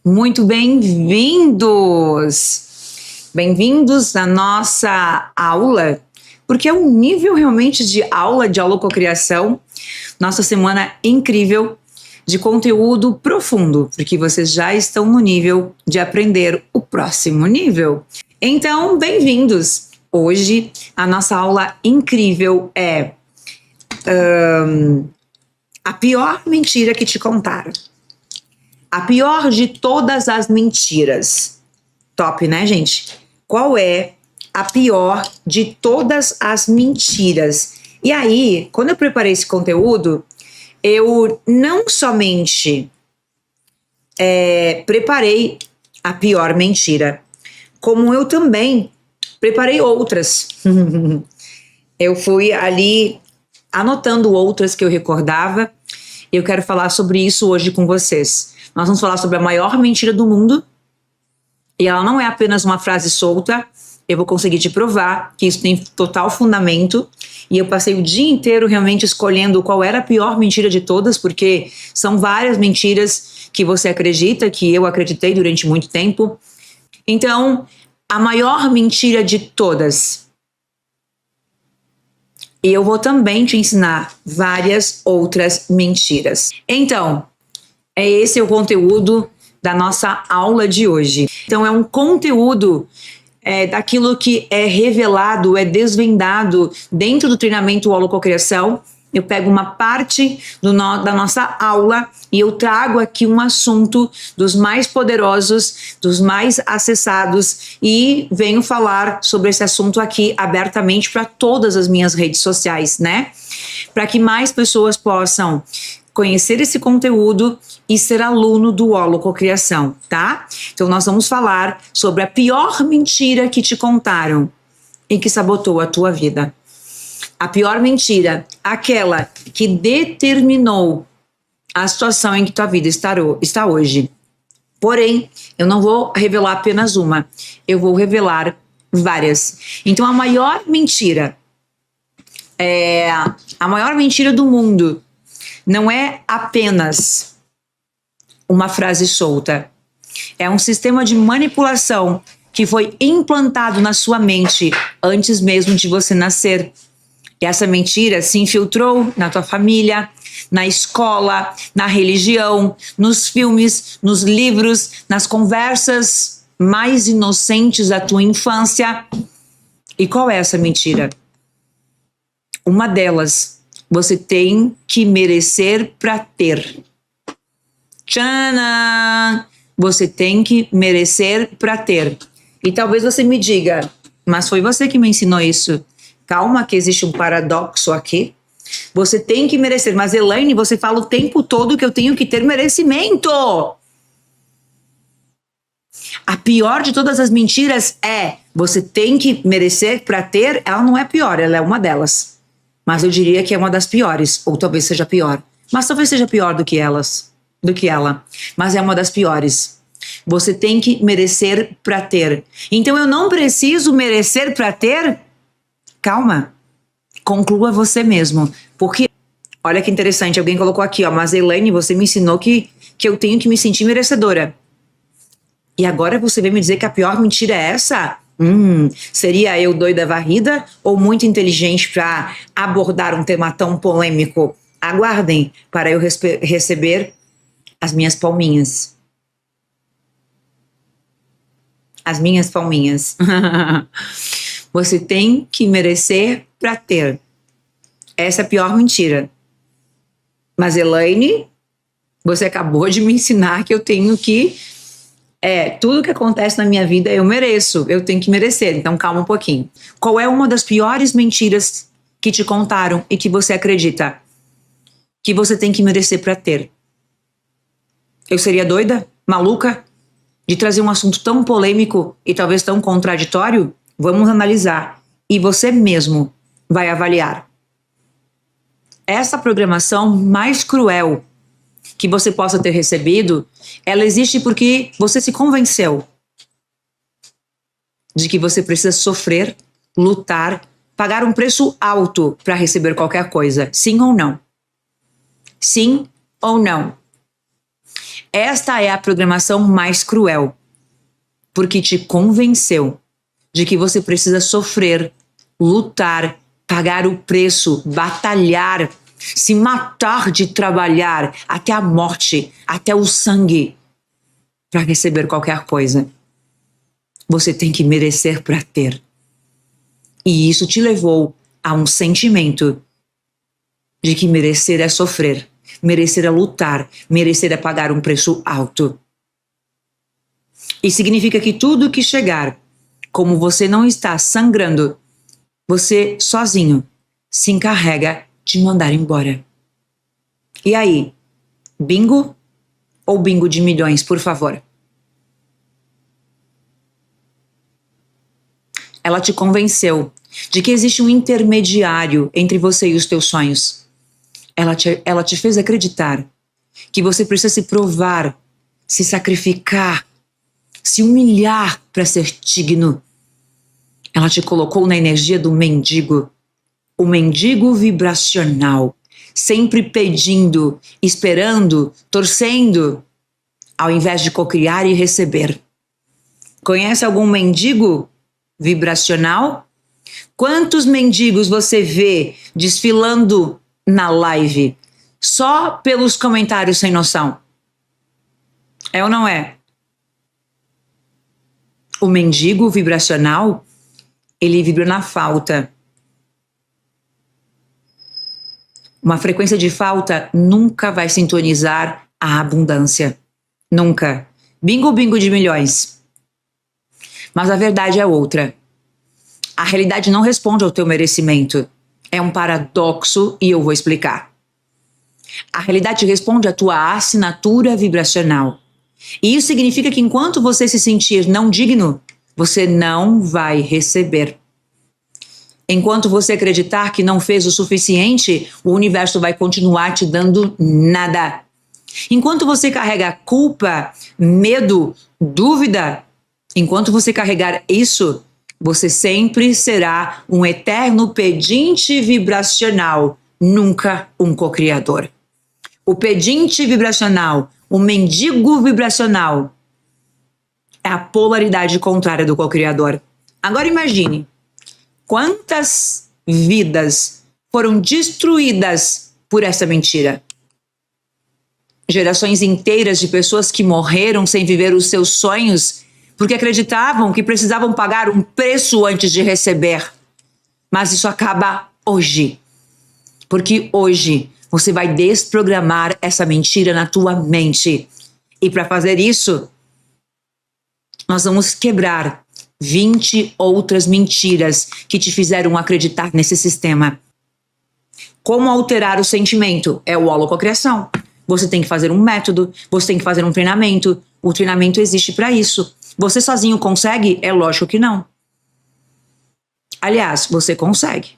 Muito bem-vindos! Bem-vindos à nossa aula, porque é um nível realmente de aula de holococriação, nossa semana incrível de conteúdo profundo, porque vocês já estão no nível de aprender o próximo nível. Então, bem-vindos! Hoje, a nossa aula incrível é a pior mentira que te contaram. A pior de todas as mentiras. Top, né, gente? Qual é a pior de todas as mentiras? E aí, quando eu preparei esse conteúdo, eu não somente preparei a pior mentira, como eu também preparei outras. Eu fui ali anotando outras que eu recordava. Eu quero falar sobre isso hoje com vocês. Nós vamos falar sobre a maior mentira do mundo. E ela não é apenas uma frase solta. Eu vou conseguir te provar que isso tem total fundamento. E eu passei o dia inteiro realmente escolhendo qual era a pior mentira de todas, porque são várias mentiras que você acredita, que eu acreditei durante muito tempo. Então, a maior mentira de todas. E eu vou também te ensinar várias outras mentiras. Então, esse é o conteúdo da nossa aula de hoje. Então, é um conteúdo daquilo que é revelado, é desvendado dentro do treinamento Holococriação. Eu pego uma parte da nossa aula e eu trago aqui um assunto dos mais poderosos, dos mais acessados e venho falar sobre esse assunto aqui abertamente para todas as minhas redes sociais, né? Para que mais pessoas possam conhecer esse conteúdo e ser aluno do Holococriação, tá? Então nós vamos falar sobre a pior mentira que te contaram e que sabotou a tua vida. A pior mentira, aquela que determinou a situação em que tua vida está hoje. Porém, eu não vou revelar apenas uma, eu vou revelar várias. Então a maior mentira do mundo não é apenas uma frase solta. É um sistema de manipulação que foi implantado na sua mente antes mesmo de você nascer. E essa mentira se infiltrou na tua família, na escola, na religião, nos filmes, nos livros, nas conversas mais inocentes da tua infância. E qual é essa mentira? Uma delas, você tem que merecer para ter. Tcharam! Você tem que merecer para ter. E talvez você me diga, mas foi você que me ensinou isso. Calma que existe um paradoxo aqui. Você tem que merecer. Mas Elaine, você fala o tempo todo que eu tenho que ter merecimento. A pior de todas as mentiras é você tem que merecer para ter. Ela não é pior, ela é uma delas. Mas eu diria que é uma das piores. Ou talvez seja pior. Mas talvez seja pior do que ela. Mas é uma das piores. Você tem que merecer para ter. Então eu não preciso merecer para ter? Calma, conclua você mesmo, porque, olha que interessante, alguém colocou aqui, ó, mas Elaine, você me ensinou que eu tenho que me sentir merecedora. E agora você vem me dizer que a pior mentira é essa? Seria eu doida varrida ou muito inteligente para abordar um tema tão polêmico? Aguardem para eu receber as minhas palminhas. As minhas palminhas. Você tem que merecer para ter. Essa é a pior mentira. Mas Elaine, você acabou de me ensinar que eu tenho que... tudo que acontece na minha vida eu mereço. Eu tenho que merecer. Então calma um pouquinho. Qual é uma das piores mentiras que te contaram e que você acredita? Que você tem que merecer para ter. Eu seria doida? Maluca? De trazer um assunto tão polêmico e talvez tão contraditório? Vamos analisar e você mesmo vai avaliar. Essa programação mais cruel que você possa ter recebido, ela existe porque você se convenceu de que você precisa sofrer, lutar, pagar um preço alto para receber qualquer coisa. Sim ou não? Sim ou não? Esta é a programação mais cruel, porque te convenceu de que você precisa sofrer, lutar, pagar o preço, batalhar, se matar de trabalhar até a morte, até o sangue, para receber qualquer coisa. Você tem que merecer para ter. E isso te levou a um sentimento de que merecer é sofrer, merecer é lutar, merecer é pagar um preço alto. E significa que tudo que chegar, como você não está sangrando, você sozinho se encarrega de mandar embora. E aí, bingo ou bingo de milhões, por favor? Ela te convenceu de que existe um intermediário entre você e os teus sonhos. Ela te fez acreditar que você precisa se provar, se sacrificar, se humilhar para ser digno. Ela te colocou na energia do mendigo, o mendigo vibracional, sempre pedindo, esperando, torcendo, ao invés de cocriar e receber. Conhece algum mendigo vibracional? Quantos mendigos você vê desfilando na live só pelos comentários sem noção? É ou não é? O mendigo vibracional, ele vibra na falta. Uma frequência de falta nunca vai sintonizar a abundância. Nunca. Bingo, bingo de milhões. Mas a verdade é outra. A realidade não responde ao teu merecimento. É um paradoxo e eu vou explicar. A realidade responde à tua assinatura vibracional. E isso significa que enquanto você se sentir não digno, você não vai receber. Enquanto você acreditar que não fez o suficiente, o universo vai continuar te dando nada. Enquanto você carrega culpa, medo, dúvida, enquanto você carregar isso, você sempre será um eterno pedinte vibracional, nunca um cocriador. O pedinte vibracional, o mendigo vibracional, é a polaridade contrária do cocriador. Agora imagine quantas vidas foram destruídas por essa mentira. Gerações inteiras de pessoas que morreram sem viver os seus sonhos porque acreditavam que precisavam pagar um preço antes de receber. Mas isso acaba hoje. Porque hoje você vai desprogramar essa mentira na tua mente. E para fazer isso, nós vamos quebrar 20 outras mentiras que te fizeram acreditar nesse sistema. Como alterar o sentimento? É o holococriação. Você tem que fazer um método, você tem que fazer um treinamento. O treinamento existe para isso. Você sozinho consegue? É lógico que não. Aliás, você consegue.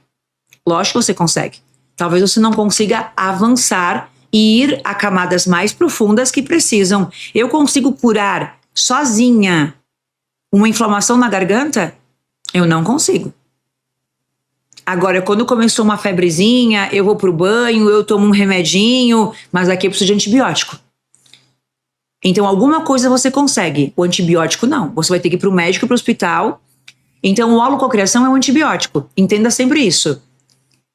Lógico que você consegue. Talvez você não consiga avançar e ir a camadas mais profundas que precisam. Eu consigo curar sozinha uma inflamação na garganta? Eu não consigo. Agora, quando começou uma febrezinha, eu vou pro banho, eu tomo um remedinho, mas aqui eu preciso de antibiótico. Então, alguma coisa você consegue. O antibiótico, não. Você vai ter que ir pro médico, pro hospital. Então, o holococriação é um antibiótico. Entenda sempre isso.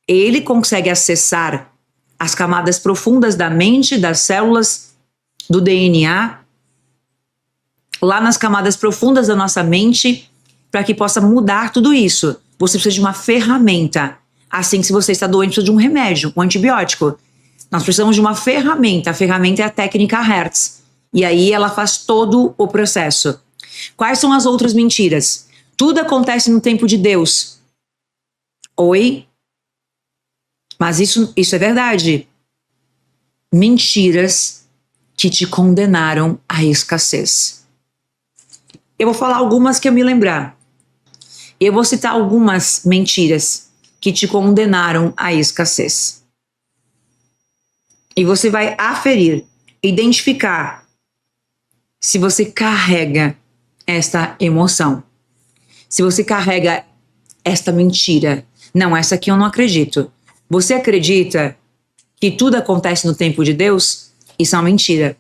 Ele consegue acessar as camadas profundas da mente, das células, do DNA, lá nas camadas profundas da nossa mente, para que possa mudar tudo isso. Você precisa de uma ferramenta. Assim que se você está doente, precisa de um remédio, um antibiótico. Nós precisamos de uma ferramenta. A ferramenta é a técnica Hertz. E aí ela faz todo o processo. Quais são as outras mentiras? Tudo acontece no tempo de Deus. Oi? Mas isso é verdade. Mentiras que te condenaram à escassez. Eu vou falar algumas que eu me lembrar. Eu vou citar algumas mentiras que te condenaram à escassez. E você vai aferir, identificar se você carrega esta emoção. Se você carrega esta mentira. Não, essa aqui eu não acredito. Você acredita que tudo acontece no tempo de Deus? Isso é uma mentira.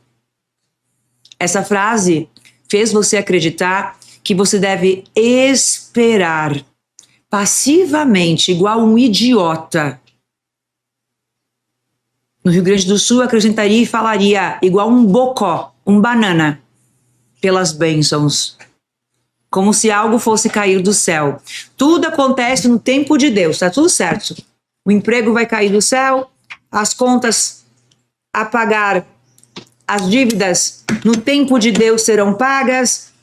Essa frase fez você acreditar que você deve esperar passivamente, igual um idiota. No Rio Grande do Sul, eu acrescentaria e falaria igual um bocó, um banana, pelas bênçãos. Como se algo fosse cair do céu. Tudo acontece no tempo de Deus, tá tudo certo. O emprego vai cair do céu, as contas a pagar, as dívidas no tempo de Deus serão pagas.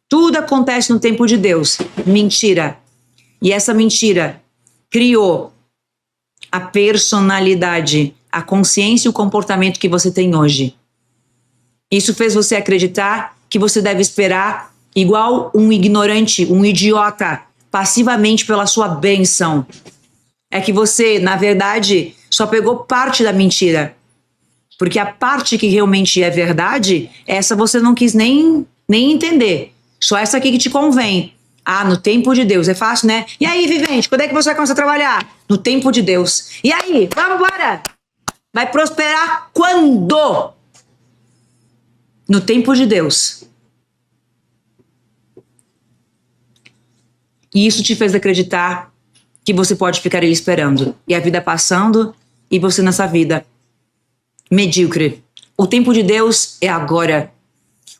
Tudo acontece no tempo de Deus. Mentira. E essa mentira criou a personalidade, a consciência e o comportamento que você tem hoje. Isso fez você acreditar que você deve esperar igual um ignorante, um idiota, passivamente pela sua bênção. É que você, na verdade, só pegou parte da mentira. Porque a parte que realmente é verdade, essa você não quis nem entender. Só essa aqui que te convém. Ah, no tempo de Deus. É fácil, né? E aí, vivente, quando é que você vai começar a trabalhar? No tempo de Deus. E aí, vamos embora! Vai prosperar quando? No tempo de Deus. E isso te fez acreditar que você pode ficar aí esperando. E a vida passando e você nessa vida medíocre. O tempo de Deus é agora.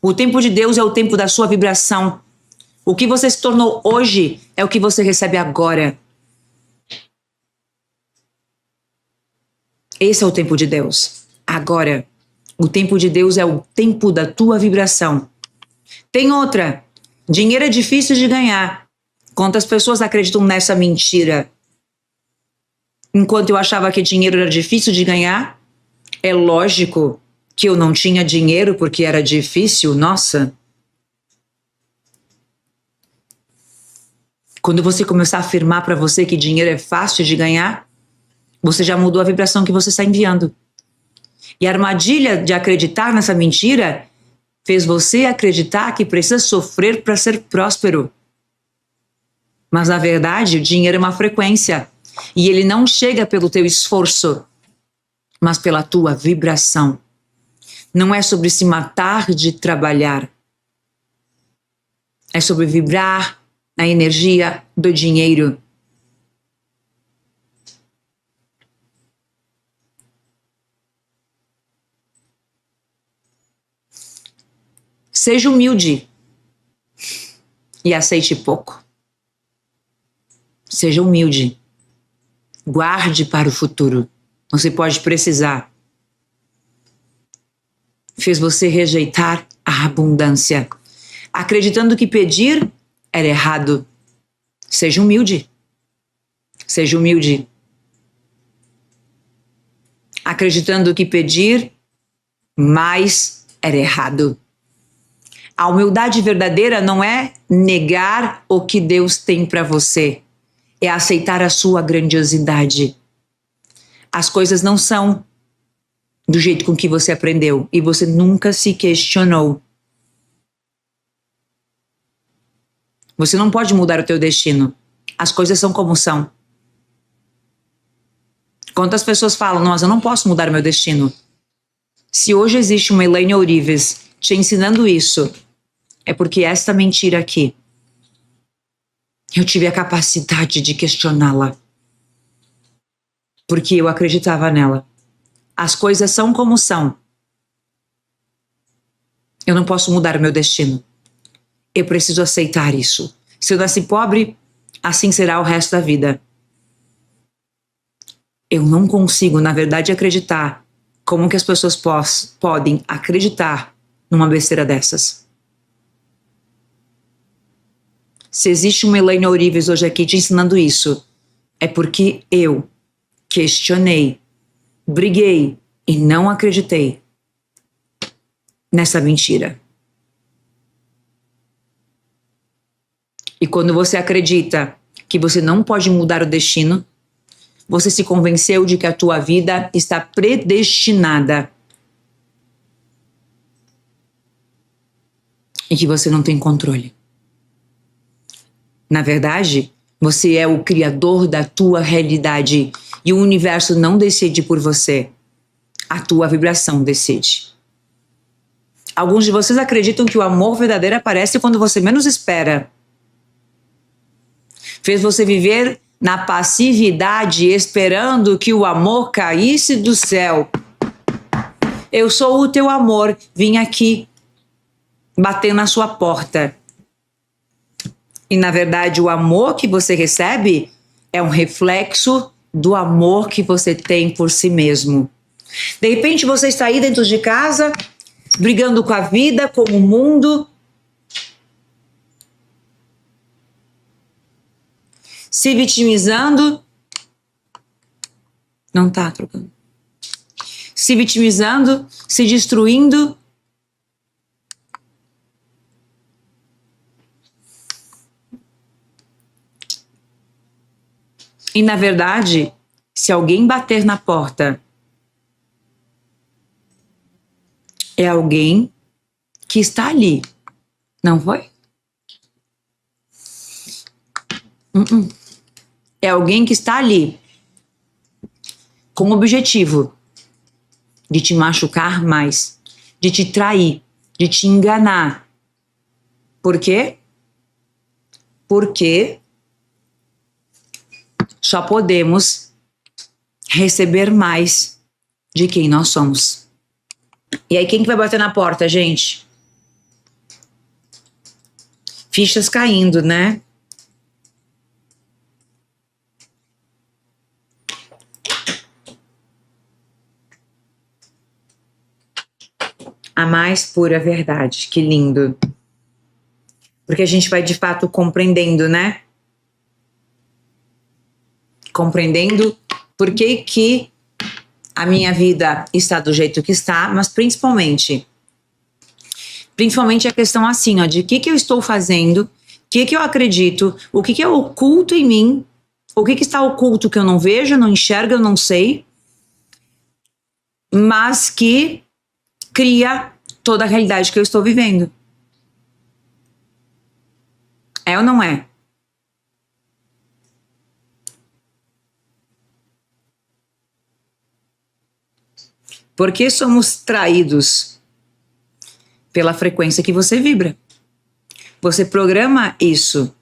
O tempo de Deus é o tempo da sua vibração. O que você se tornou hoje é o que você recebe agora. Esse é o tempo de Deus. Agora. O tempo de Deus é o tempo da tua vibração. Tem outra. Dinheiro é difícil de ganhar. Quantas pessoas acreditam nessa mentira? Enquanto eu achava que dinheiro era difícil de ganhar, é lógico que eu não tinha dinheiro porque era difícil. Nossa. Quando você começar a afirmar para você que dinheiro é fácil de ganhar, você já mudou a vibração que você está enviando. E a armadilha de acreditar nessa mentira fez você acreditar que precisa sofrer para ser próspero. Mas, na verdade, o dinheiro é uma frequência. E ele não chega pelo teu esforço, mas pela tua vibração. Não é sobre se matar de trabalhar. É sobre vibrar na energia do dinheiro. Seja humilde e aceite pouco. Seja humilde. Guarde para o futuro. Você pode precisar. Fez você rejeitar a abundância, acreditando que pedir era errado. Seja humilde. Seja humilde. Acreditando que pedir mais era errado. A humildade verdadeira não é negar o que Deus tem para você. É aceitar a sua grandiosidade. As coisas não são do jeito com que você aprendeu e você nunca se questionou. Você não pode mudar o teu destino. As coisas são como são. Quantas pessoas falam, nossa, eu não posso mudar o meu destino. Se hoje existe uma Elaine Ourives te ensinando isso, é porque esta mentira aqui, eu tive a capacidade de questioná-la. Porque eu acreditava nela. As coisas são como são. Eu não posso mudar o meu destino. Eu preciso aceitar isso. Se eu nasci pobre, assim será o resto da vida. Eu não consigo, na verdade, acreditar como que as pessoas podem acreditar numa besteira dessas. Se existe uma Elaine Ourives hoje aqui te ensinando isso, é porque eu questionei, briguei e não acreditei nessa mentira. E quando você acredita que você não pode mudar o destino, você se convenceu de que a tua vida está predestinada e que você não tem controle. Na verdade, você é o criador da tua realidade e o universo não decide por você. A tua vibração decide. Alguns de vocês acreditam que o amor verdadeiro aparece quando você menos espera. Fez você viver na passividade, esperando que o amor caísse do céu. Eu sou o teu amor, vim aqui bater na sua porta. E na verdade o amor que você recebe é um reflexo do amor que você tem por si mesmo. De repente você está aí dentro de casa, brigando com a vida, com o mundo, se vitimizando. Não tá trocando. Se vitimizando, se destruindo. E na verdade, se alguém bater na porta, é alguém que está ali. Não foi? É alguém que está ali com o objetivo de te machucar mais, de te trair, de te enganar. Por quê? Porque só podemos receber mais de quem nós somos. E aí, quem que vai bater na porta, gente? Fichas caindo, né? A mais pura verdade. Que lindo. Porque a gente vai de fato compreendendo, né? Compreendendo por que a minha vida está do jeito que está, mas principalmente a questão assim, ó, de o que eu estou fazendo, o que eu acredito, o que é oculto em mim, o que está oculto que eu não vejo, não enxergo, eu não sei, mas que cria toda a realidade que eu estou vivendo. É ou não é? Porque somos traídos pela frequência que você vibra. Você programa isso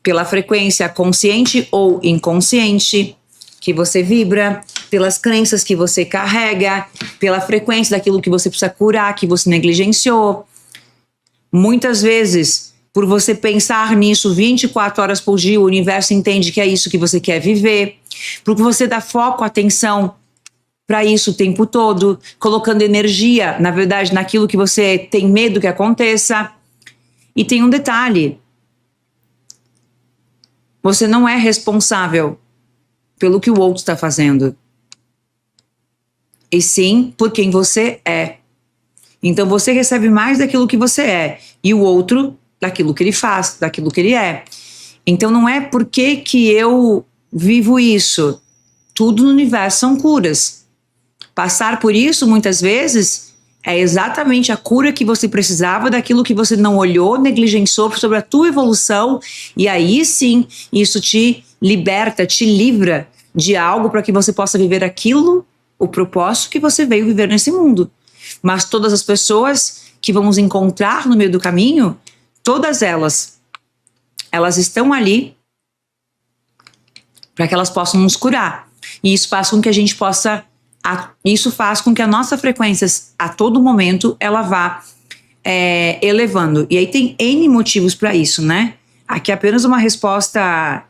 pela frequência consciente ou inconsciente que você vibra, pelas crenças que você carrega, pela frequência daquilo que você precisa curar, que você negligenciou. Muitas vezes, por você pensar nisso 24 horas por dia, o universo entende que é isso que você quer viver. Porque você dá foco, atenção para isso o tempo todo, colocando energia, na verdade, naquilo que você tem medo que aconteça. E tem um detalhe: você não é responsável pelo que o outro está fazendo, e sim por quem você é. Então você recebe mais daquilo que você é, e o outro daquilo que ele faz, daquilo que ele é. Então não é porque que eu vivo isso. Tudo no universo são curas. Passar por isso, muitas vezes, é exatamente a cura que você precisava daquilo que você não olhou, negligenciou sobre a tua evolução, e aí sim, isso te liberta, te livra de algo para que você possa viver aquilo, o propósito que você veio viver nesse mundo. Mas todas as pessoas que vamos encontrar no meio do caminho, todas elas estão ali para que elas possam nos curar. E isso faz com que a gente possa, isso faz com que a nossa frequência, a todo momento, ela vá elevando. E aí tem N motivos para isso, né? Aqui é apenas uma resposta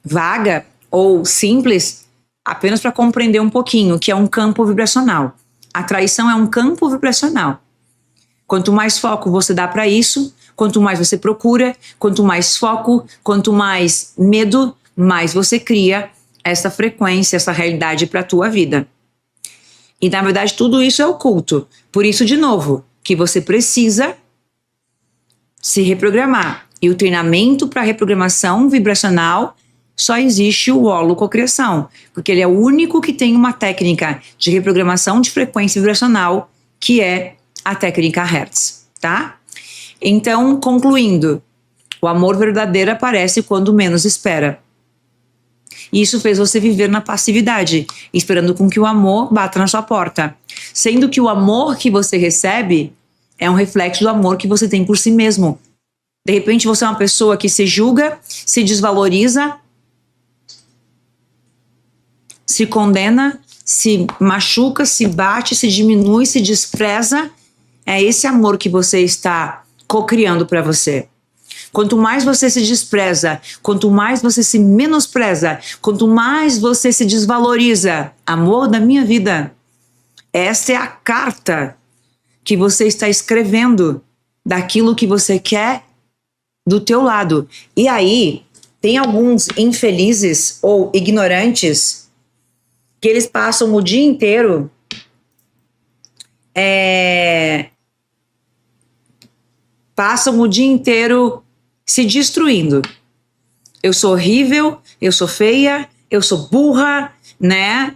vaga ou simples, apenas para compreender um pouquinho, que é um campo vibracional. A traição é um campo vibracional. Quanto mais foco você dá para isso, quanto mais você procura, quanto mais foco, quanto mais medo, mais você cria essa frequência, essa realidade para a tua vida. E na verdade tudo isso é oculto. Por isso, de novo, que você precisa se reprogramar. E o treinamento para reprogramação vibracional só existe o holococriação, porque ele é o único que tem uma técnica de reprogramação de frequência vibracional, que é a técnica Hertz, tá? Então, concluindo, o amor verdadeiro aparece quando menos espera. E isso fez você viver na passividade, esperando com que o amor bata na sua porta. Sendo que o amor que você recebe é um reflexo do amor que você tem por si mesmo. De repente você é uma pessoa que se julga, se desvaloriza, se condena, se machuca, se bate, se diminui, se despreza. É esse amor que você está cocriando para você. Quanto mais você se despreza, quanto mais você se menospreza, quanto mais você se desvaloriza, amor da minha vida, esta é a carta que você está escrevendo daquilo que você quer do teu lado. E aí, tem alguns infelizes ou ignorantes que eles passam o dia inteiro se destruindo. Eu sou horrível, eu sou feia, eu sou burra, né?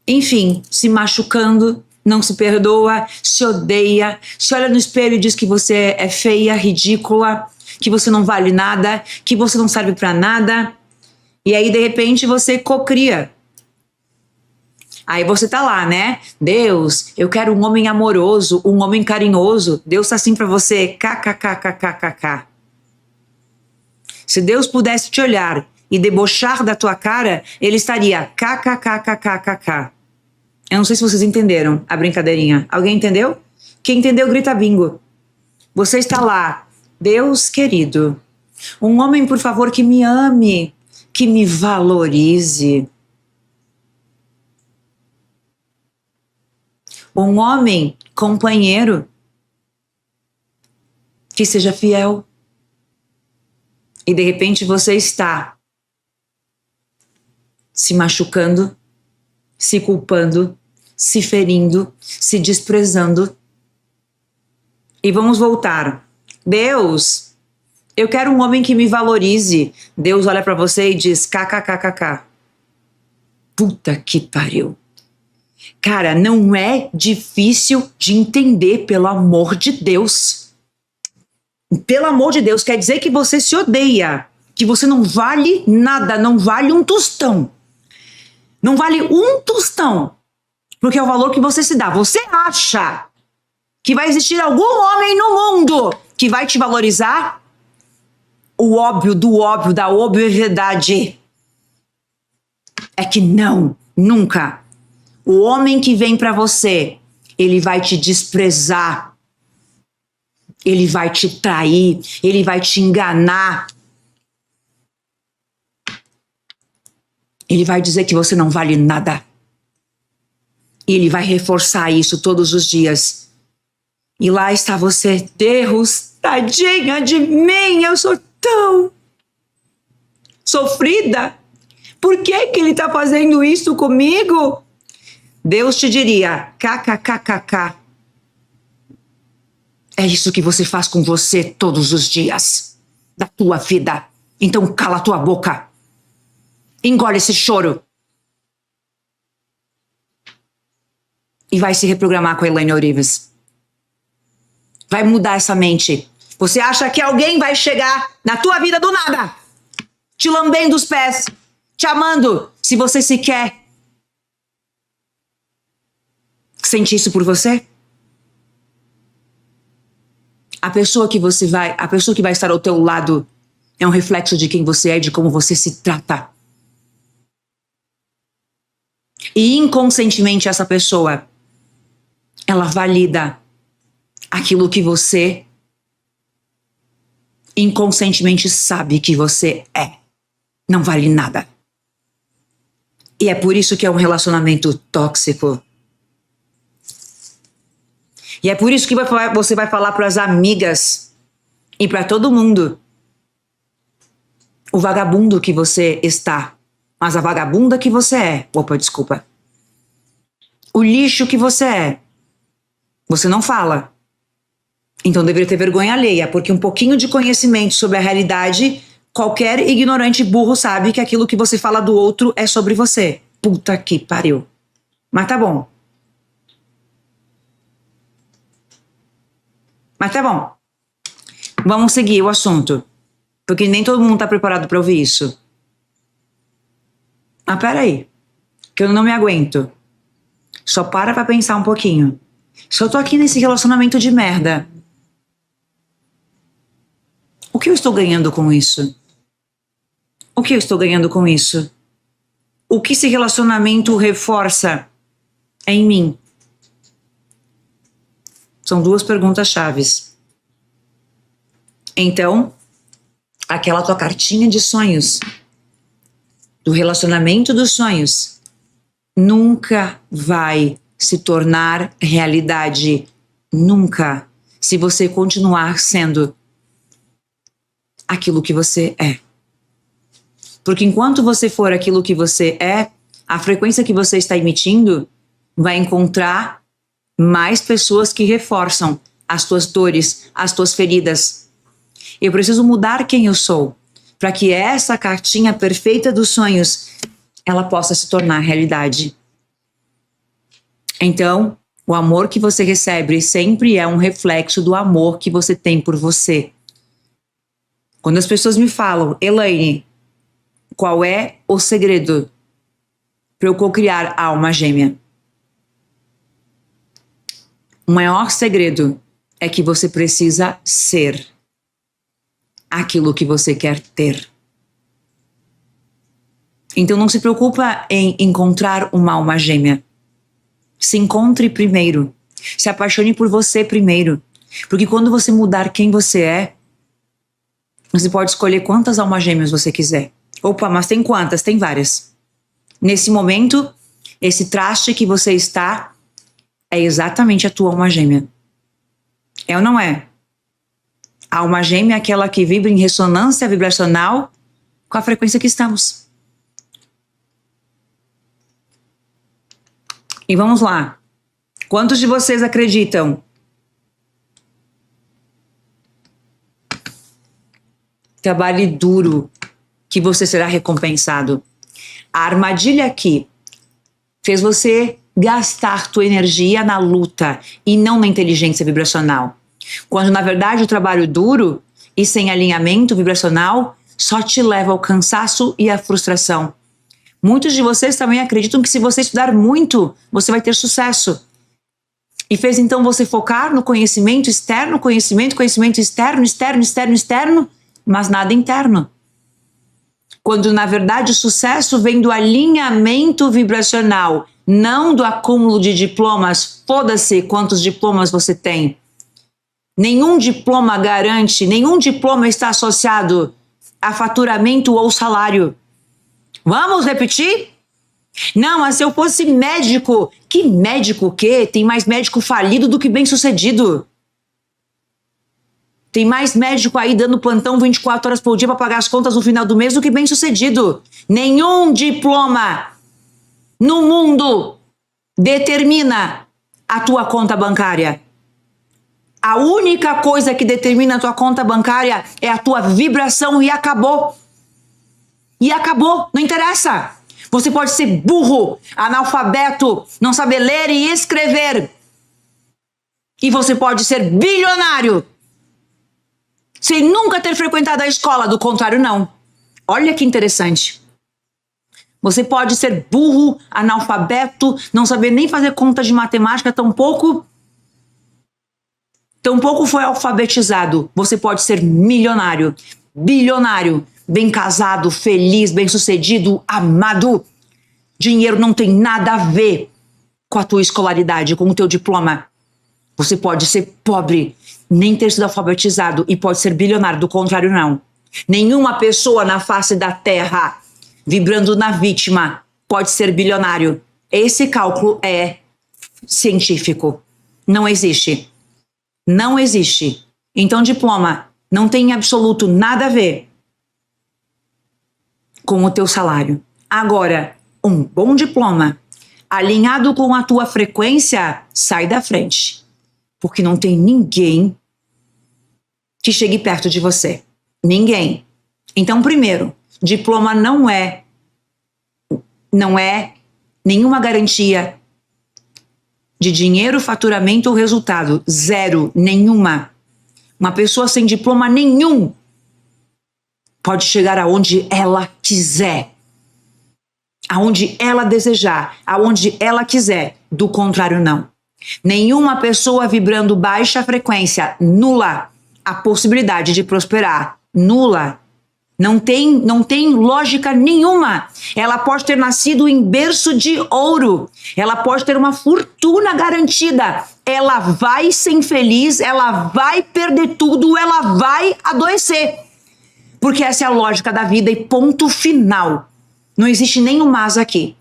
Enfim, se machucando, não se perdoa, se odeia, se olha no espelho e diz que você é feia, ridícula, que você não vale nada, que você não serve pra nada. E aí, de repente, você cocria. Aí você tá lá, né? Deus, eu quero um homem amoroso, um homem carinhoso. Deus tá assim pra você, kkkkkkk. Se Deus pudesse te olhar e debochar da tua cara, ele estaria kkkkkkk. Eu não sei se vocês entenderam a brincadeirinha. Alguém entendeu? Quem entendeu, grita bingo. Você está lá, Deus querido, um homem, por favor, que me ame, que me valorize. Um homem companheiro que seja fiel. E de repente você está se machucando, se culpando, se ferindo, se desprezando. E vamos voltar. Deus, eu quero um homem que me valorize. Deus olha para você e diz kkkk. Puta que pariu. Cara, não é difícil de entender, pelo amor de Deus. Pelo amor de Deus, quer dizer que você se odeia, que você não vale nada, não vale um tostão. Não vale um tostão, porque é o valor que você se dá. Você acha que vai existir algum homem no mundo que vai te valorizar? O óbvio do óbvio, da obviedade é que não, nunca. O homem que vem pra você, ele vai te desprezar, ele vai te trair, ele vai te enganar. Ele vai dizer que você não vale nada. E ele vai reforçar isso todos os dias. E lá está você, Deus, tadinha de mim, eu sou tão sofrida. Por que que ele está fazendo isso comigo? Deus te diria, kkkk. É isso que você faz com você todos os dias da tua vida. Então cala a tua boca. Engole esse choro. E vai se reprogramar com a Elaine Orives. Vai mudar essa mente. Você acha que alguém vai chegar na tua vida do nada, te lambendo os pés, te amando, se você sequer sente isso por você? A pessoa que vai estar ao teu lado é um reflexo de quem você é, de como você se trata. E inconscientemente essa pessoa, ela valida aquilo que você inconscientemente sabe que você é. Não vale nada. E é por isso que é um relacionamento tóxico. E é por isso que você vai falar para as amigas e para todo mundo o vagabundo que você está. Mas a vagabunda que você é. Opa, desculpa. O lixo que você é. Você não fala. Então deveria ter vergonha alheia, porque um pouquinho de conhecimento sobre a realidade, qualquer ignorante burro sabe que aquilo que você fala do outro é sobre você. Puta que pariu. Mas tá bom. Mas tá bom. Vamos seguir o assunto. Porque nem todo mundo tá preparado para ouvir isso. Ah, peraí, que eu não me aguento. Só para pra pensar um pouquinho. Se eu tô aqui nesse relacionamento de merda, o que eu estou ganhando com isso? O que eu estou ganhando com isso? O que esse relacionamento reforça em mim? São duas perguntas chaves. Então, aquela tua cartinha de sonhos, do relacionamento dos sonhos, nunca vai se tornar realidade. Nunca. Se você continuar sendo aquilo que você é. Porque enquanto você for aquilo que você é, a frequência que você está emitindo vai encontrar mais pessoas que reforçam as tuas dores, as tuas feridas. Eu preciso mudar quem eu sou, para que essa cartinha perfeita dos sonhos, ela possa se tornar realidade. Então, o amor que você recebe sempre é um reflexo do amor que você tem por você. Quando as pessoas me falam, Elaine, qual é o segredo para eu cocriar a alma gêmea? O maior segredo é que você precisa ser aquilo que você quer ter. Então não se preocupa em encontrar uma alma gêmea. Se encontre primeiro. Se apaixone por você primeiro. Porque quando você mudar quem você é, você pode escolher quantas almas gêmeas você quiser. Opa, mas tem quantas? Tem várias. Nesse momento, esse traste que você está é exatamente a tua alma gêmea. É ou não é? A alma gêmea é aquela que vibra em ressonância vibracional com a frequência que estamos. E vamos lá. Quantos de vocês acreditam? Trabalhe duro, que você será recompensado. A armadilha aqui fez você gastar tua energia na luta e não na inteligência vibracional. Quando, na verdade, o trabalho duro e sem alinhamento vibracional só te leva ao cansaço e à frustração. Muitos de vocês também acreditam que se você estudar muito, você vai ter sucesso. E fez então você focar no conhecimento externo, conhecimento externo, externo, mas nada interno. Quando, na verdade, o sucesso vem do alinhamento vibracional, não do acúmulo de diplomas. Foda-se quantos diplomas você tem. Nenhum diploma garante, nenhum diploma está associado a faturamento ou salário. Vamos repetir? Não, mas se eu fosse médico, que médico o quê? Tem mais médico falido do que bem-sucedido. Tem mais médico aí dando plantão 24 horas por dia para pagar as contas no final do mês do que bem-sucedido. Nenhum diploma no mundo determina a tua conta bancária. A única coisa que determina a tua conta bancária é a tua vibração e acabou. E acabou, não interessa. Você pode ser burro, analfabeto, não saber ler e escrever. E você pode ser bilionário sem nunca ter frequentado a escola, do contrário não. Olha que interessante. Você pode ser burro, analfabeto, não saber nem fazer conta de matemática, tampouco foi alfabetizado. Você pode ser milionário, bilionário, bem casado, feliz, bem-sucedido, amado. Dinheiro não tem nada a ver com a tua escolaridade, com o teu diploma. Você pode ser pobre, nem ter sido alfabetizado e pode ser bilionário, do contrário não. Nenhuma pessoa na face da terra vibrando na vítima pode ser bilionário. Esse cálculo é científico. Não existe. Não existe. Então diploma não tem em absoluto nada a ver com o teu salário. Agora, um bom diploma alinhado com a tua frequência, sai da frente. Porque não tem ninguém que chegue perto de você. Ninguém. Então, primeiro, diploma não é nenhuma garantia de dinheiro, faturamento ou resultado. Zero, nenhuma. Uma pessoa sem diploma nenhum pode chegar aonde ela quiser. aonde ela desejar, aonde ela quiser. Do contrário, não. Nenhuma pessoa vibrando baixa frequência, nula a possibilidade de prosperar. Nula. Não tem lógica nenhuma. Ela pode ter nascido em berço de ouro. Ela pode ter uma fortuna garantida. Ela vai ser infeliz, ela vai perder tudo, ela vai adoecer. Porque essa é a lógica da vida e ponto final. Não existe nenhum mas aqui.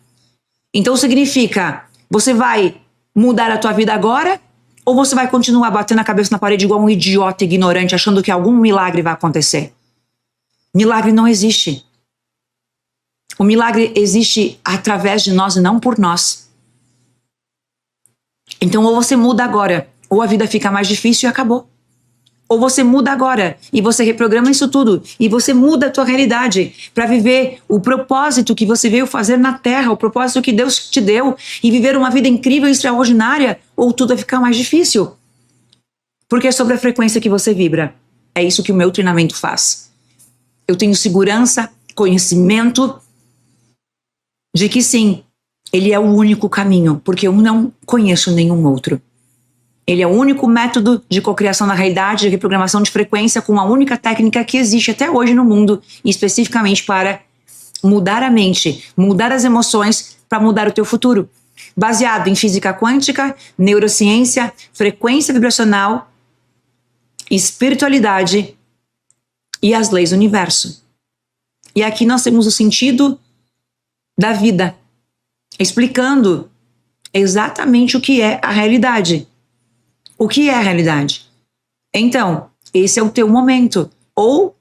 Então significa, você vai mudar a tua vida agora ou você vai continuar batendo a cabeça na parede igual um idiota ignorante, achando que algum milagre vai acontecer? Milagre não existe. O milagre existe através de nós e não por nós. Então ou você muda agora, ou a vida fica mais difícil e acabou. Ou você muda agora e você reprograma isso tudo e você muda a tua realidade para viver o propósito que você veio fazer na Terra, o propósito que Deus te deu e viver uma vida incrível e extraordinária, ou tudo vai ficar mais difícil. Porque é sobre a frequência que você vibra. É isso que o meu treinamento faz. Eu tenho segurança, conhecimento de que sim, ele é o único caminho, porque eu não conheço nenhum outro. Ele é o único método de cocriação da realidade, de reprogramação de frequência, com a única técnica que existe até hoje no mundo, especificamente para mudar a mente, mudar as emoções, para mudar o teu futuro. Baseado em física quântica, neurociência, frequência vibracional, espiritualidade e as leis do universo. E aqui nós temos o sentido da vida, explicando exatamente o que é a realidade. O que é a realidade? Então, esse é o teu momento. Ou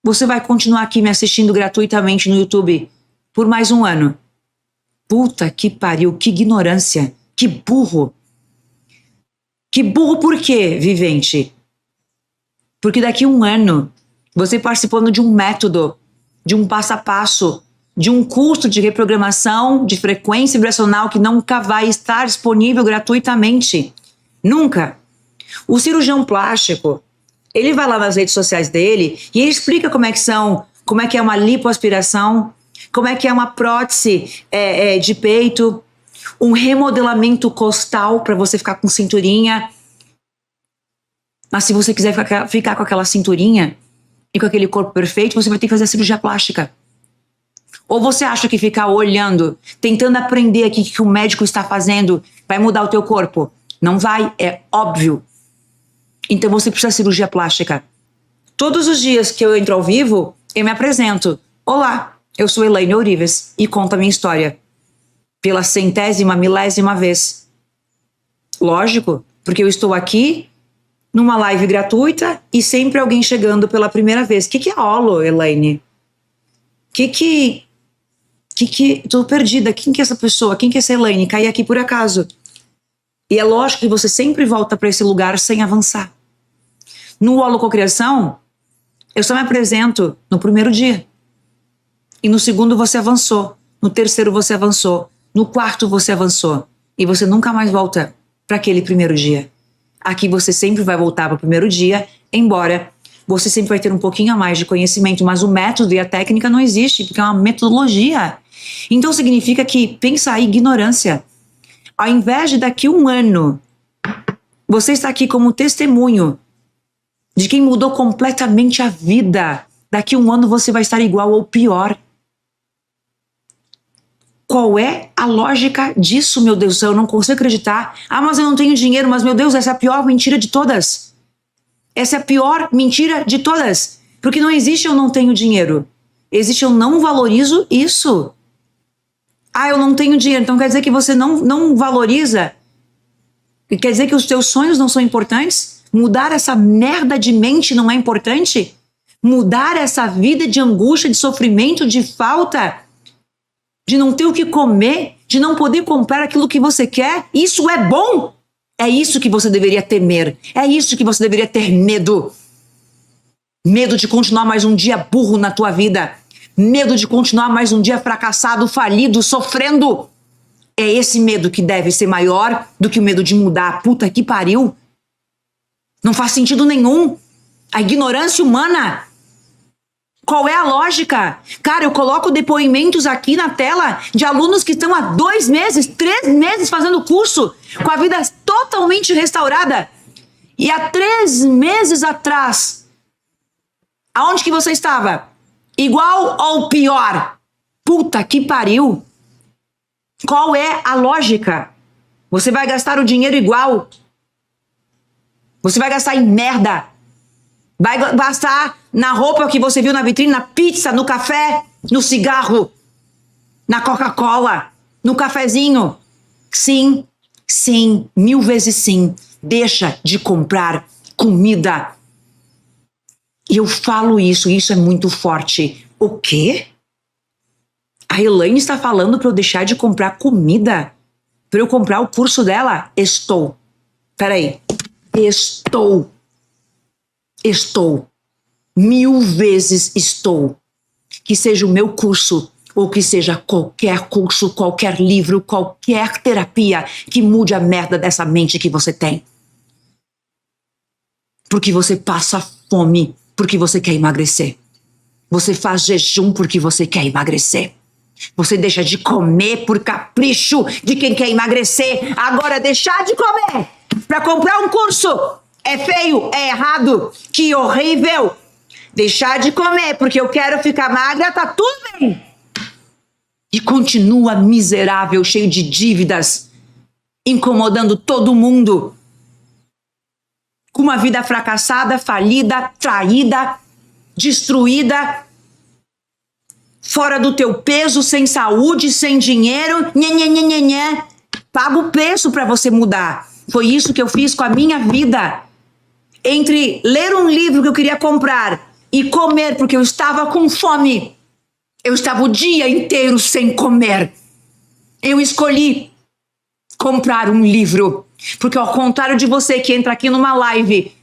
você vai continuar aqui me assistindo gratuitamente no YouTube por mais um ano. Puta que pariu, que ignorância, que burro. Que burro por quê, vivente? Porque daqui a um ano, você participando de um método, de um passo a passo, de um curso de reprogramação de frequência vibracional que nunca vai estar disponível gratuitamente. Nunca. O cirurgião plástico, ele vai lá nas redes sociais dele e ele explica como é que é uma lipoaspiração, como é que é uma prótese de peito, um remodelamento costal para você ficar com cinturinha. Mas se você quiser ficar com aquela cinturinha e com aquele corpo perfeito, você vai ter que fazer a cirurgia plástica. Ou você acha que ficar olhando, tentando aprender aqui o que o médico está fazendo, vai mudar o teu corpo? Não vai, é óbvio. Então você precisa de cirurgia plástica. Todos os dias que eu entro ao vivo, eu me apresento. Olá, eu sou Elaine Ourives e conto a minha história. Pela 100ª, milésima vez. Lógico, porque eu estou aqui numa live gratuita e sempre alguém chegando pela primeira vez. O que é holo, Elaine? Tô perdida. Quem que é essa pessoa? Quem que é essa Elaine? Caí aqui por acaso. E é lógico que você sempre volta para esse lugar sem avançar. No holococriação, eu só me apresento no primeiro dia. E no segundo você avançou. No terceiro você avançou. No quarto você avançou. E você nunca mais volta para aquele primeiro dia. Aqui você sempre vai voltar para o primeiro dia, embora você sempre vai ter um pouquinho a mais de conhecimento, mas o método e a técnica não existe, porque é uma metodologia. Então significa que, pensa aí, ignorância. Ao invés de daqui a um ano, você está aqui como testemunho de quem mudou completamente a vida. Daqui a um ano você vai estar igual ou pior. Qual é a lógica disso, meu Deus do céu? Eu não consigo acreditar. Ah, mas eu não tenho dinheiro. Mas, meu Deus, essa é a pior mentira de todas. Essa é a pior mentira de todas. Porque não existe eu não tenho dinheiro. Existe eu não valorizo isso. Ah, eu não tenho dinheiro. Então quer dizer que você não valoriza? Quer dizer que os teus sonhos não são importantes? Mudar essa merda de mente não é importante? Mudar essa vida de angústia, de sofrimento, de falta, de não ter o que comer, de não poder comprar aquilo que você quer, isso é bom? É isso que você deveria temer. É isso que você deveria ter medo. Medo de continuar mais um dia burro na tua vida. Medo de continuar mais um dia fracassado, falido, sofrendo. É esse medo que deve ser maior do que o medo de mudar. Puta que pariu. Não faz sentido nenhum. A ignorância humana. Qual é a lógica? Cara, eu coloco depoimentos aqui na tela de alunos que estão há 2 meses, 3 meses fazendo curso, com a vida totalmente restaurada. E há 3 meses atrás, aonde que você estava? Igual ou pior? Puta que pariu! Qual é a lógica? Você vai gastar o dinheiro igual. Você vai gastar em merda. Vai gastar na roupa que você viu na vitrine, na pizza, no café, no cigarro, na Coca-Cola, no cafezinho. Sim, sim, 1000 vezes sim. Deixa de comprar comida. E eu falo isso é muito forte. O quê? A Elaine está falando para eu deixar de comprar comida? Para eu comprar o curso dela? Estou. Peraí. Estou. 1000 vezes estou. Que seja o meu curso, ou que seja qualquer curso, qualquer livro, qualquer terapia que mude a merda dessa mente que você tem. Porque você passa fome porque você quer emagrecer. Você faz jejum porque você quer emagrecer. Você deixa de comer por capricho de quem quer emagrecer. Agora deixar de comer para comprar um curso é feio, é errado, que horrível. Deixar de comer porque eu quero ficar magra, tá tudo bem. E continua miserável, cheio de dívidas, incomodando todo mundo. Com uma vida fracassada, falida, traída, destruída, fora do teu peso, sem saúde, sem dinheiro, nhe. Paga o preço para você mudar. Foi isso que eu fiz com a minha vida. Entre ler um livro que eu queria comprar e comer porque eu estava com fome, eu estava o dia inteiro sem comer. Eu escolhi comprar um livro, porque ao contrário de você que entra aqui numa live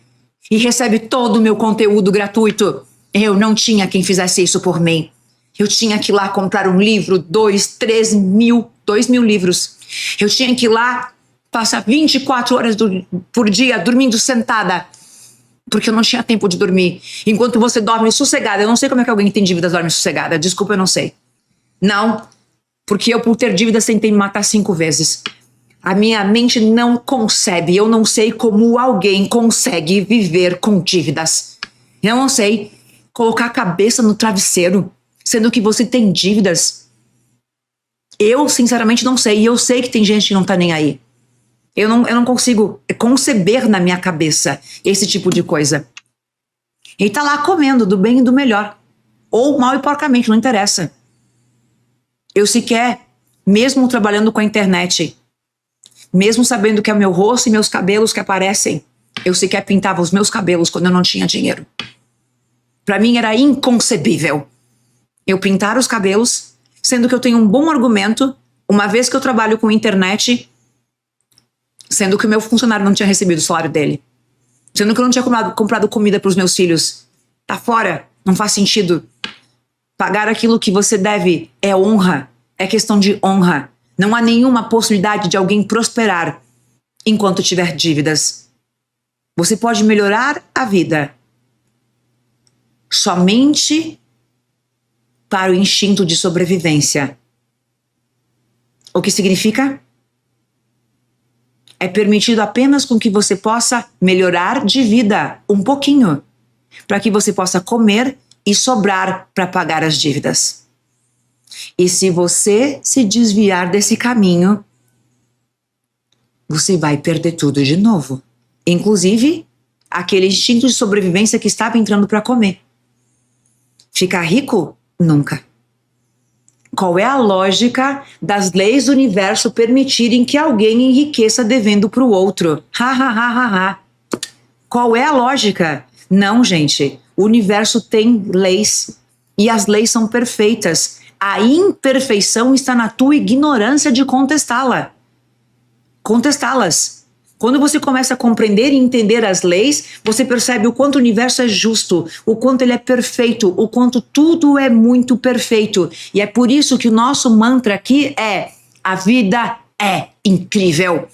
e recebe todo o meu conteúdo gratuito, eu não tinha quem fizesse isso por mim. Eu tinha que ir lá comprar um livro, 2 mil livros. Eu tinha que ir lá passar 24 horas por dia dormindo sentada, porque eu não tinha tempo de dormir. Enquanto você dorme sossegada, eu não sei como é que alguém que tem dívidas dorme sossegada. Desculpa, eu não sei. Não, porque eu, por ter dívidas, tentei me matar 5 vezes. A minha mente não concebe. Eu não sei como alguém consegue viver com dívidas. Eu não sei colocar a cabeça no travesseiro, sendo que você tem dívidas. Eu, sinceramente, não sei. E eu sei que tem gente que não tá nem aí. Eu não consigo conceber na minha cabeça esse tipo de coisa. Ele tá lá comendo do bem e do melhor. Ou mal e porcamente, não interessa. Eu sequer, mesmo trabalhando com a internet, mesmo sabendo que é o meu rosto e meus cabelos que aparecem, eu sequer pintava os meus cabelos quando eu não tinha dinheiro. Pra mim era inconcebível eu pintar os cabelos, sendo que eu tenho um bom argumento, uma vez que eu trabalho com internet, sendo que o meu funcionário não tinha recebido o salário dele. Sendo que eu não tinha comprado comida para os meus filhos. Tá fora, não faz sentido. Pagar aquilo que você deve é honra, é questão de honra. Não há nenhuma possibilidade de alguém prosperar enquanto tiver dívidas. Você pode melhorar a vida somente para o instinto de sobrevivência. O que significa? É permitido apenas com que você possa melhorar de vida um pouquinho, para que você possa comer e sobrar para pagar as dívidas. E se você se desviar desse caminho, você vai perder tudo de novo. Inclusive, aquele instinto de sobrevivência que estava entrando para comer. Ficar rico? Nunca. Qual é a lógica das leis do universo permitirem que alguém enriqueça devendo para o outro? Qual é a lógica? Não, gente. O universo tem leis e as leis são perfeitas. A imperfeição está na tua ignorância de contestá-la. Contestá-las. Quando você começa a compreender e entender as leis, você percebe o quanto o universo é justo, o quanto ele é perfeito, o quanto tudo é muito perfeito. E é por isso que o nosso mantra aqui é: a vida é incrível.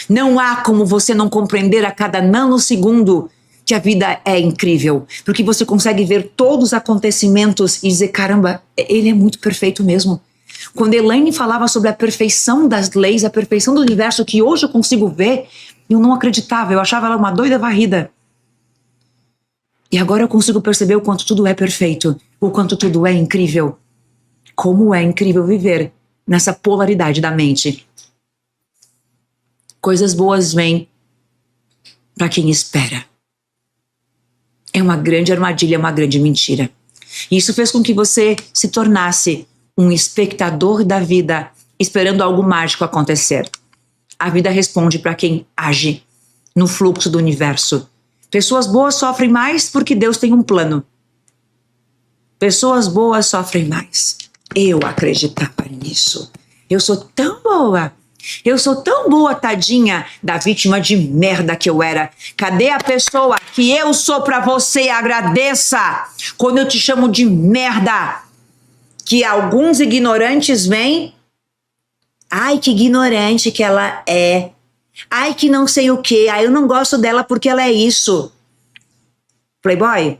Não há como você não compreender a cada nanosegundo que a vida é incrível, porque você consegue ver todos os acontecimentos e dizer, caramba, ele é muito perfeito mesmo. Quando Elaine falava sobre a perfeição das leis, a perfeição do universo que hoje eu consigo ver, eu não acreditava, eu achava ela uma doida varrida. E agora eu consigo perceber o quanto tudo é perfeito, o quanto tudo é incrível. Como é incrível viver nessa polaridade da mente. Coisas boas vêm para quem espera. É uma grande armadilha, uma grande mentira. E isso fez com que você se tornasse um espectador da vida, esperando algo mágico acontecer. A vida responde para quem age no fluxo do universo. Pessoas boas sofrem mais porque Deus tem um plano. Pessoas boas sofrem mais. Eu acreditava nisso. Eu sou tão boa. Eu sou tão boa, tadinha da vítima de merda que eu era. Cadê a pessoa que eu sou pra você? Agradeça quando eu te chamo de merda. Que alguns ignorantes vêm. Ai, que ignorante que ela é. Ai, que não sei o que. Ai, eu não gosto dela porque ela é isso. Playboy,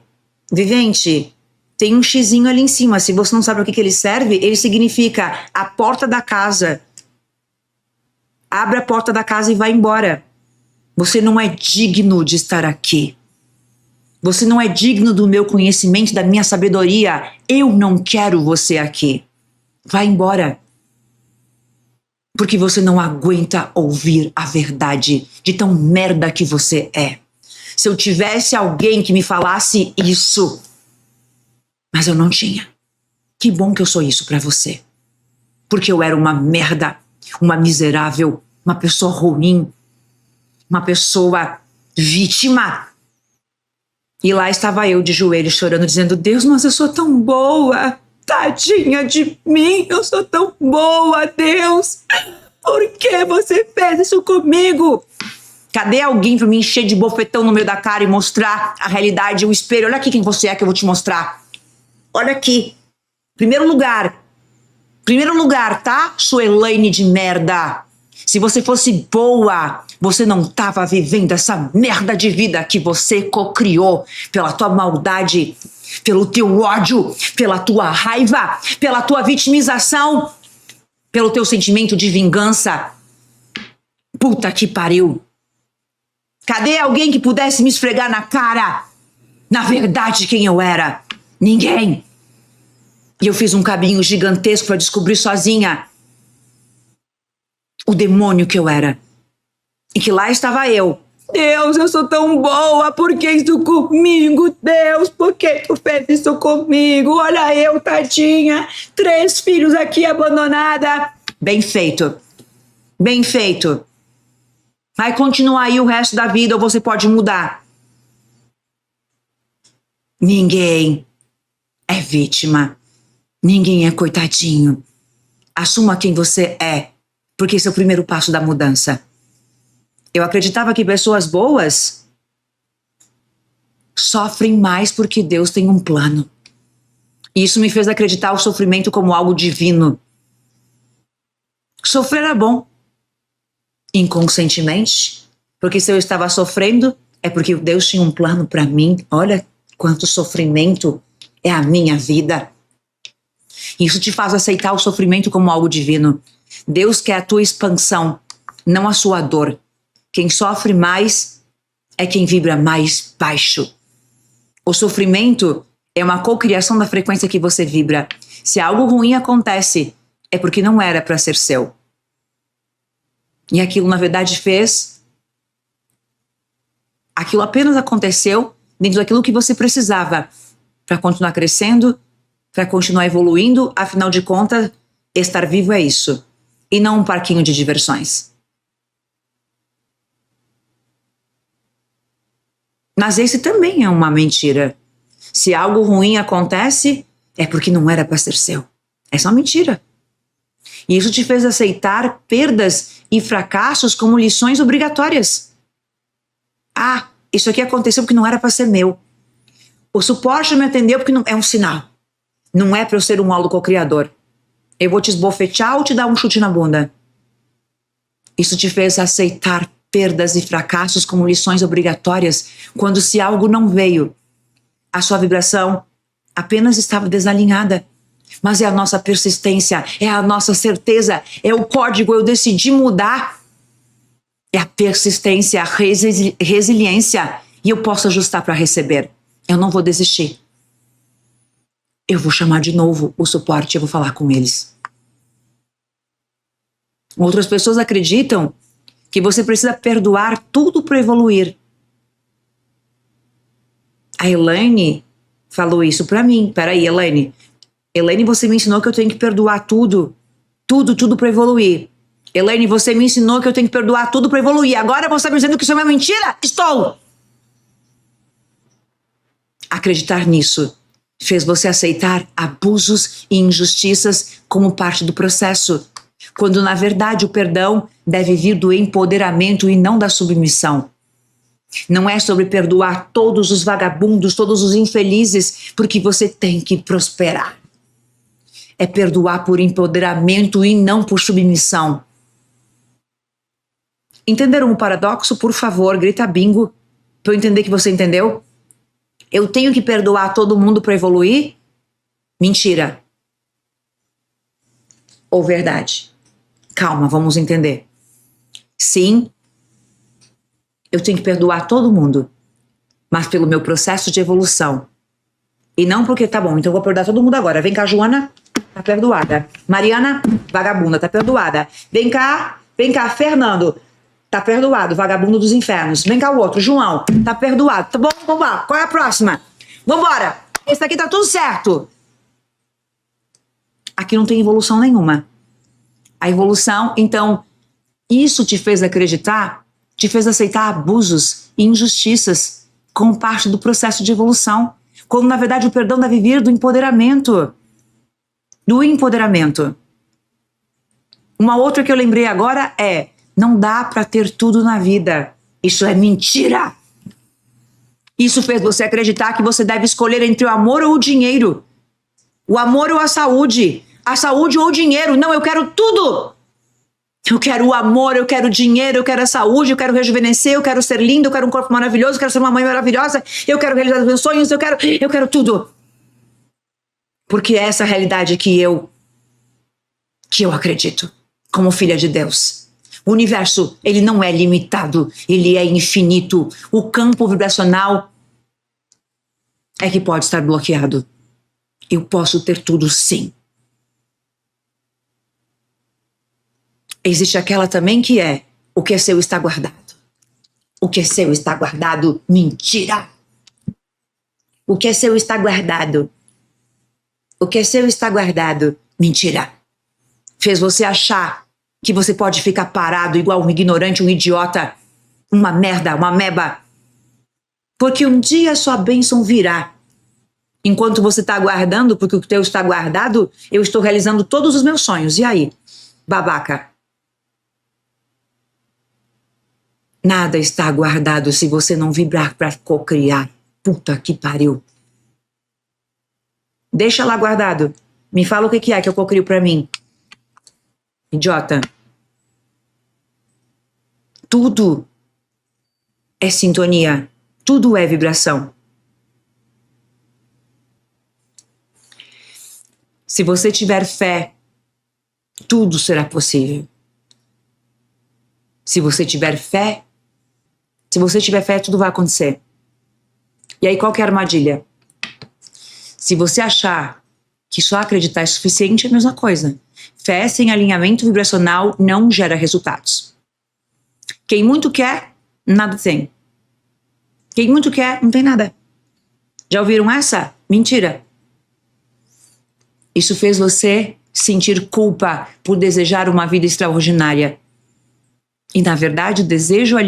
vivente, tem um xizinho ali em cima. Se você não sabe o que ele serve, ele significa a porta da casa. Abre a porta da casa e vai embora. Você não é digno de estar aqui. Você não é digno do meu conhecimento, da minha sabedoria. Eu não quero você aqui. Vai embora. Porque você não aguenta ouvir a verdade de tão merda que você é. Se eu tivesse alguém que me falasse isso, mas eu não tinha. Que bom que eu sou isso pra você. Porque eu era uma merda, uma miserável, uma pessoa ruim, uma pessoa vítima. E lá estava eu de joelhos chorando, dizendo, Deus, mas eu sou tão boa. Tadinha de mim, eu sou tão boa, Deus. Por que você fez isso comigo? Cadê alguém pra me encher de bofetão no meio da cara e mostrar a realidade, o espelho? Olha aqui quem você é que eu vou te mostrar. Olha aqui. Primeiro lugar, tá? Sua Elaine de merda. Se você fosse boa, você não tava vivendo essa merda de vida que você cocriou pela tua maldade, pelo teu ódio, pela tua raiva, pela tua vitimização, pelo teu sentimento de vingança. Puta que pariu. Cadê alguém que pudesse me esfregar na cara? Na verdade, quem eu era? Ninguém. E eu fiz um caminho gigantesco para descobrir sozinha o demônio que eu era. E que lá estava eu. Deus, eu sou tão boa, por que isso comigo? Deus, por que tu fez isso comigo? Olha eu, tadinha, 3 filhos aqui abandonada. Bem feito. Bem feito. Vai continuar aí o resto da vida ou você pode mudar. Ninguém é vítima. Ninguém é coitadinho. Assuma quem você é, porque esse é o primeiro passo da mudança. Eu acreditava que pessoas boas sofrem mais porque Deus tem um plano. E isso me fez acreditar o sofrimento como algo divino. Sofrer é bom. Inconscientemente, porque se eu estava sofrendo, é porque Deus tinha um plano para mim. Olha quanto sofrimento é a minha vida. Isso te faz aceitar o sofrimento como algo divino. Deus quer a tua expansão, não a sua dor. Quem sofre mais é quem vibra mais baixo. O sofrimento é uma cocriação da frequência que você vibra. Se algo ruim acontece, é porque não era para ser seu. E aquilo, na verdade, aquilo apenas aconteceu dentro daquilo que você precisava para continuar crescendo, para continuar evoluindo. Afinal de contas, estar vivo é isso. E não um parquinho de diversões. Mas esse também é uma mentira. Se algo ruim acontece, é porque não era para ser seu. É só mentira. E isso te fez aceitar perdas e fracassos como lições obrigatórias. Ah, isso aqui aconteceu porque não era para ser meu. O suporte me atendeu porque não é um sinal. Não é para eu ser um autocriador. Eu vou te esbofetear ou te dar um chute na bunda. Isso te fez aceitar perdas e fracassos como lições obrigatórias, quando se algo não veio, a sua vibração apenas estava desalinhada. Mas é a nossa persistência, é a nossa certeza, é o código, eu decidi mudar. É a persistência, a resiliência. E eu posso ajustar para receber. Eu não vou desistir. Eu vou chamar de novo o suporte, eu vou falar com eles. Outras pessoas acreditam que você precisa perdoar tudo para evoluir. A Elaine falou isso para mim. Peraí, Elaine. Elaine, você me ensinou que eu tenho que perdoar tudo. Tudo para evoluir. Elaine, você me ensinou que eu tenho que perdoar tudo para evoluir. Agora você está me dizendo que isso é uma mentira? Estou! Acreditar nisso fez você aceitar abusos e injustiças como parte do processo, quando na verdade o perdão deve vir do empoderamento e não da submissão. Não é sobre perdoar todos os vagabundos, todos os infelizes, porque você tem que prosperar. É perdoar por empoderamento e não por submissão. Entenderam o paradoxo? Por favor, grita bingo para eu entender que você entendeu. Eu tenho que perdoar todo mundo para evoluir? Mentira. Ou verdade? Calma, vamos entender. Sim, eu tenho que perdoar todo mundo, mas pelo meu processo de evolução. E não porque, tá bom, então eu vou perdoar todo mundo agora. Vem cá, Joana, tá perdoada. Mariana, vagabunda, tá perdoada. Vem cá, Fernando, tá perdoado, vagabundo dos infernos. Vem cá o outro, João, tá perdoado. Tá bom, vamos lá, qual é a próxima? Vambora, esse aqui tá tudo certo. Aqui não tem evolução nenhuma. A evolução, então, isso te fez acreditar, te fez aceitar abusos e injustiças como parte do processo de evolução, quando na verdade o perdão deve vir do empoderamento. Do empoderamento. Uma outra que eu lembrei agora é: não dá para ter tudo na vida. Isso é mentira. Isso fez você acreditar que você deve escolher entre o amor ou o dinheiro. O amor ou a saúde ou o dinheiro. Não, eu quero tudo. Eu quero o amor, eu quero o dinheiro, eu quero a saúde, eu quero rejuvenescer, eu quero ser lindo, eu quero um corpo maravilhoso, eu quero ser uma mãe maravilhosa, eu quero realizar os meus sonhos, eu quero tudo. Porque é essa realidade que eu acredito, como filha de Deus. O universo, ele não é limitado, ele é infinito. O campo vibracional é que pode estar bloqueado. Eu posso ter tudo, sim. Existe aquela também que é: o que é seu está guardado. O que é seu está guardado, mentira. O que é seu está guardado. O que é seu está guardado, mentira. Fez você achar que você pode ficar parado igual um ignorante, um idiota, uma merda, uma meba. Porque um dia a sua bênção virá. Enquanto você está aguardando, porque o teu está guardado, eu estou realizando todos os meus sonhos. E aí, babaca? Nada está guardado se você não vibrar para cocriar. Puta que pariu. Deixa lá guardado. Me fala o que é que eu cocrio para mim. Idiota. Tudo é sintonia. Tudo é vibração. Se você tiver fé, tudo será possível. Se você tiver fé, tudo vai acontecer. E aí, qual que é a armadilha? Se você achar que só acreditar é suficiente, é a mesma coisa. Fé sem alinhamento vibracional não gera resultados. Quem muito quer, nada tem. Quem muito quer, não tem nada. Já ouviram essa? Mentira. Isso fez você sentir culpa por desejar uma vida extraordinária. E, na verdade, o desejo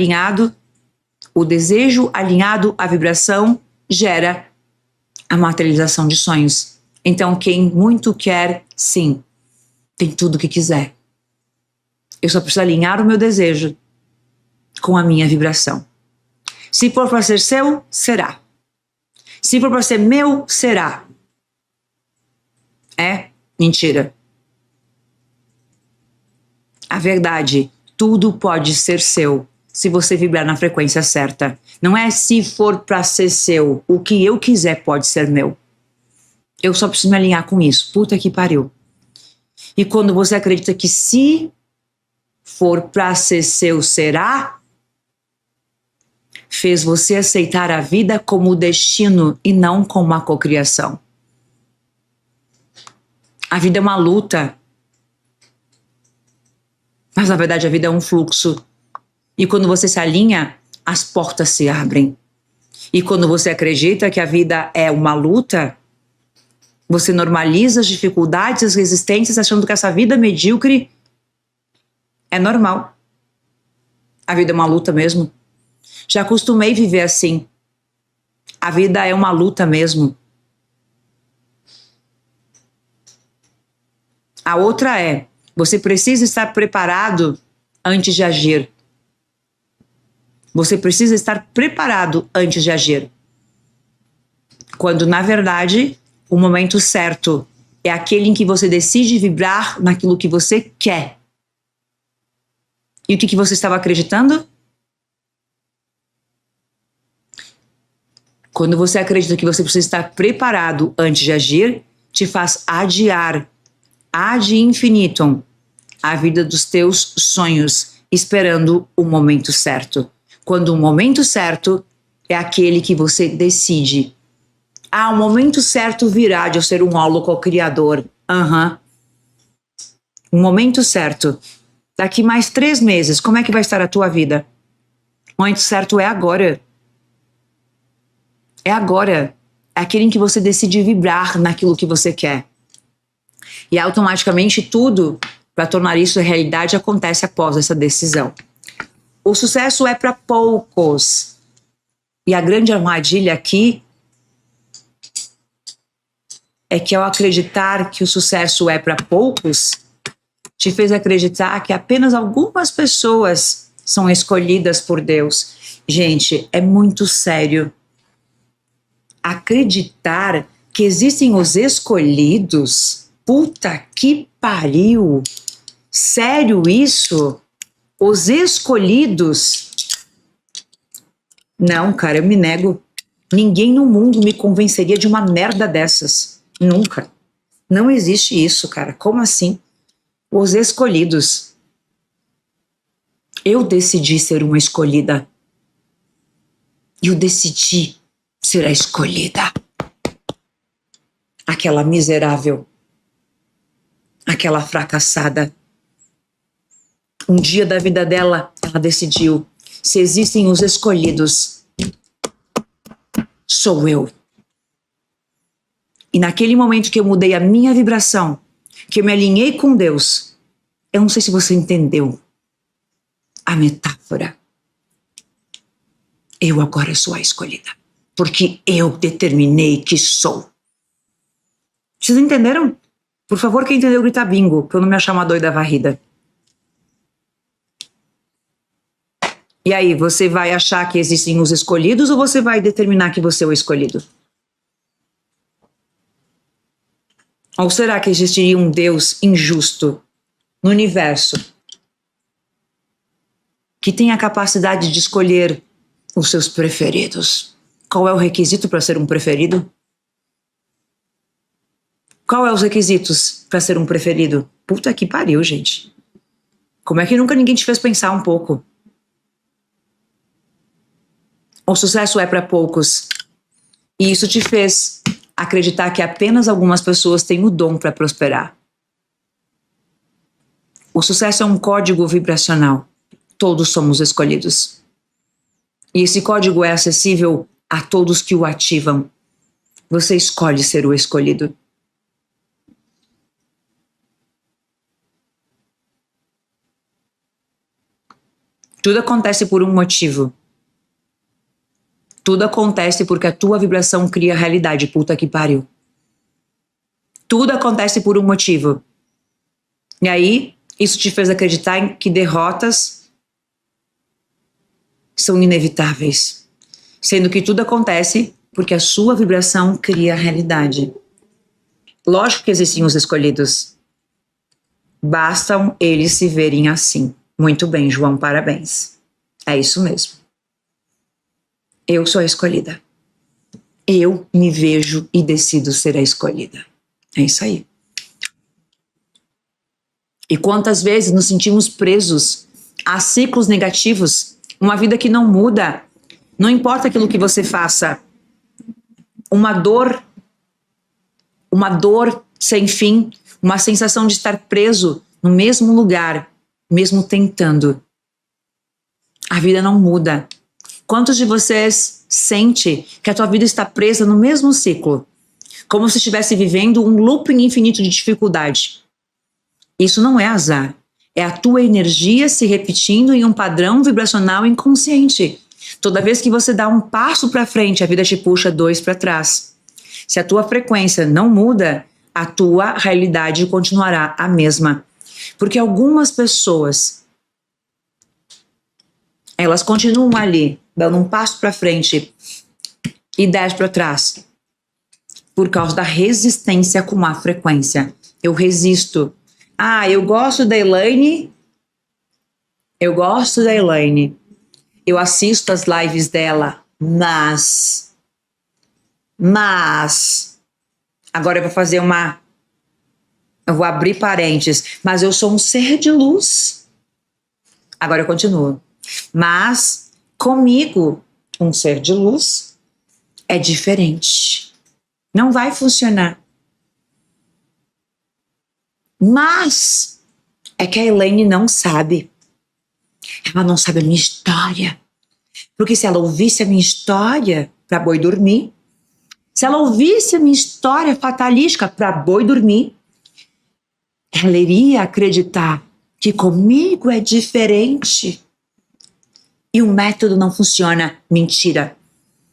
alinhado à vibração gera a materialização de sonhos. Então, quem muito quer, sim, tem tudo o que quiser. Eu só preciso alinhar o meu desejo com a minha vibração. Se for para ser seu, será. Se for para ser meu, será. É mentira. A verdade, tudo pode ser seu. se você vibrar na frequência certa. Não é se for para ser seu. O que eu quiser pode ser meu. Eu só preciso me alinhar com isso. Puta que pariu. E quando você acredita que se for para ser seu, será, fez você aceitar a vida como destino e não como uma cocriação. A vida é uma luta. Mas na verdade a vida é um fluxo. E quando você se alinha, as portas se abrem. E quando você acredita que a vida é uma luta, você normaliza as dificuldades, as resistências, achando que essa vida medíocre é normal. A vida é uma luta mesmo. Já acostumei viver assim. A vida é uma luta mesmo. A outra é, você precisa estar preparado antes de agir. Você precisa estar preparado antes de agir. Quando, na verdade, o momento certo é aquele em que você decide vibrar naquilo que você quer. E o que você estava acreditando? Quando você acredita que você precisa estar preparado antes de agir, te faz adiar, ad infinitum, a vida dos teus sonhos, esperando o momento certo. Quando o momento certo é aquele que você decide. Ah, o momento certo virá de eu ser um holocriador. O momento certo. Daqui mais 3 meses, como é que vai estar a tua vida? O momento certo é agora. É agora. É aquele em que você decide vibrar naquilo que você quer. E automaticamente tudo para tornar isso realidade acontece após essa decisão. O sucesso é para poucos. E a grande armadilha aqui é que ao acreditar que o sucesso é para poucos, te fez acreditar que apenas algumas pessoas são escolhidas por Deus. Gente, é muito sério. Acreditar que existem os escolhidos? Puta que pariu! Sério isso? Os escolhidos? Não, cara, eu me nego. Ninguém no mundo me convenceria de uma merda dessas. Nunca. Não existe isso, cara. Como assim? Os escolhidos. Eu decidi ser uma escolhida. Eu decidi ser a escolhida. Aquela miserável. Aquela fracassada. Um dia da vida dela, ela decidiu: se existem os escolhidos, sou eu. E naquele momento que eu mudei a minha vibração, que eu me alinhei com Deus, eu não sei se você entendeu a metáfora. Eu agora sou a escolhida, porque eu determinei que sou. Vocês entenderam? Por favor, quem entendeu, grita bingo, pra eu não me achar uma doida varrida. E aí, você vai achar que existem os escolhidos ou você vai determinar que você é o escolhido? Ou será que existiria um Deus injusto no universo que tem a capacidade de escolher os seus preferidos? Qual é o requisito para ser um preferido? Qual é os requisitos para ser um preferido? Puta que pariu, gente. Como é que nunca ninguém te fez pensar um pouco? O sucesso é para poucos. E isso te fez acreditar que apenas algumas pessoas têm o dom para prosperar. O sucesso é um código vibracional. Todos somos escolhidos. E esse código é acessível a todos que o ativam. Você escolhe ser o escolhido. Tudo acontece por um motivo. Tudo acontece porque a tua vibração cria a realidade. Puta que pariu. Tudo acontece por um motivo. E aí, isso te fez acreditar em que derrotas são inevitáveis. Sendo que tudo acontece porque a sua vibração cria a realidade. Lógico que existem os escolhidos. Bastam eles se verem assim. Muito bem, João, parabéns. É isso mesmo. Eu sou a escolhida. Eu me vejo e decido ser a escolhida. É isso aí. E quantas vezes nos sentimos presos a ciclos negativos, uma vida que não muda, não importa aquilo que você faça, uma dor sem fim, uma sensação de estar preso no mesmo lugar, mesmo tentando. A vida não muda. Quantos de vocês sente que a tua vida está presa no mesmo ciclo? Como se estivesse vivendo um looping infinito de dificuldade. Isso não é azar. É a tua energia se repetindo em um padrão vibracional inconsciente. Toda vez que você dá um passo para frente, a vida te puxa 2 para trás. Se a tua frequência não muda, a tua realidade continuará a mesma. Porque algumas pessoas, elas continuam ali, dando um passo para frente e 10 para trás, por causa da resistência com a frequência. Eu resisto. Ah, eu gosto da Elaine. Eu assisto as lives dela, mas agora eu vou abrir parênteses, mas eu sou um ser de luz. Agora eu continuo. Mas comigo, um ser de luz é diferente. Não vai funcionar. Mas é que a Elaine não sabe. Ela não sabe a minha história. Porque se ela ouvisse a minha história para boi dormir, se ela ouvisse a minha história fatalística para boi dormir, ela iria acreditar que comigo é diferente. E o método não funciona. Mentira.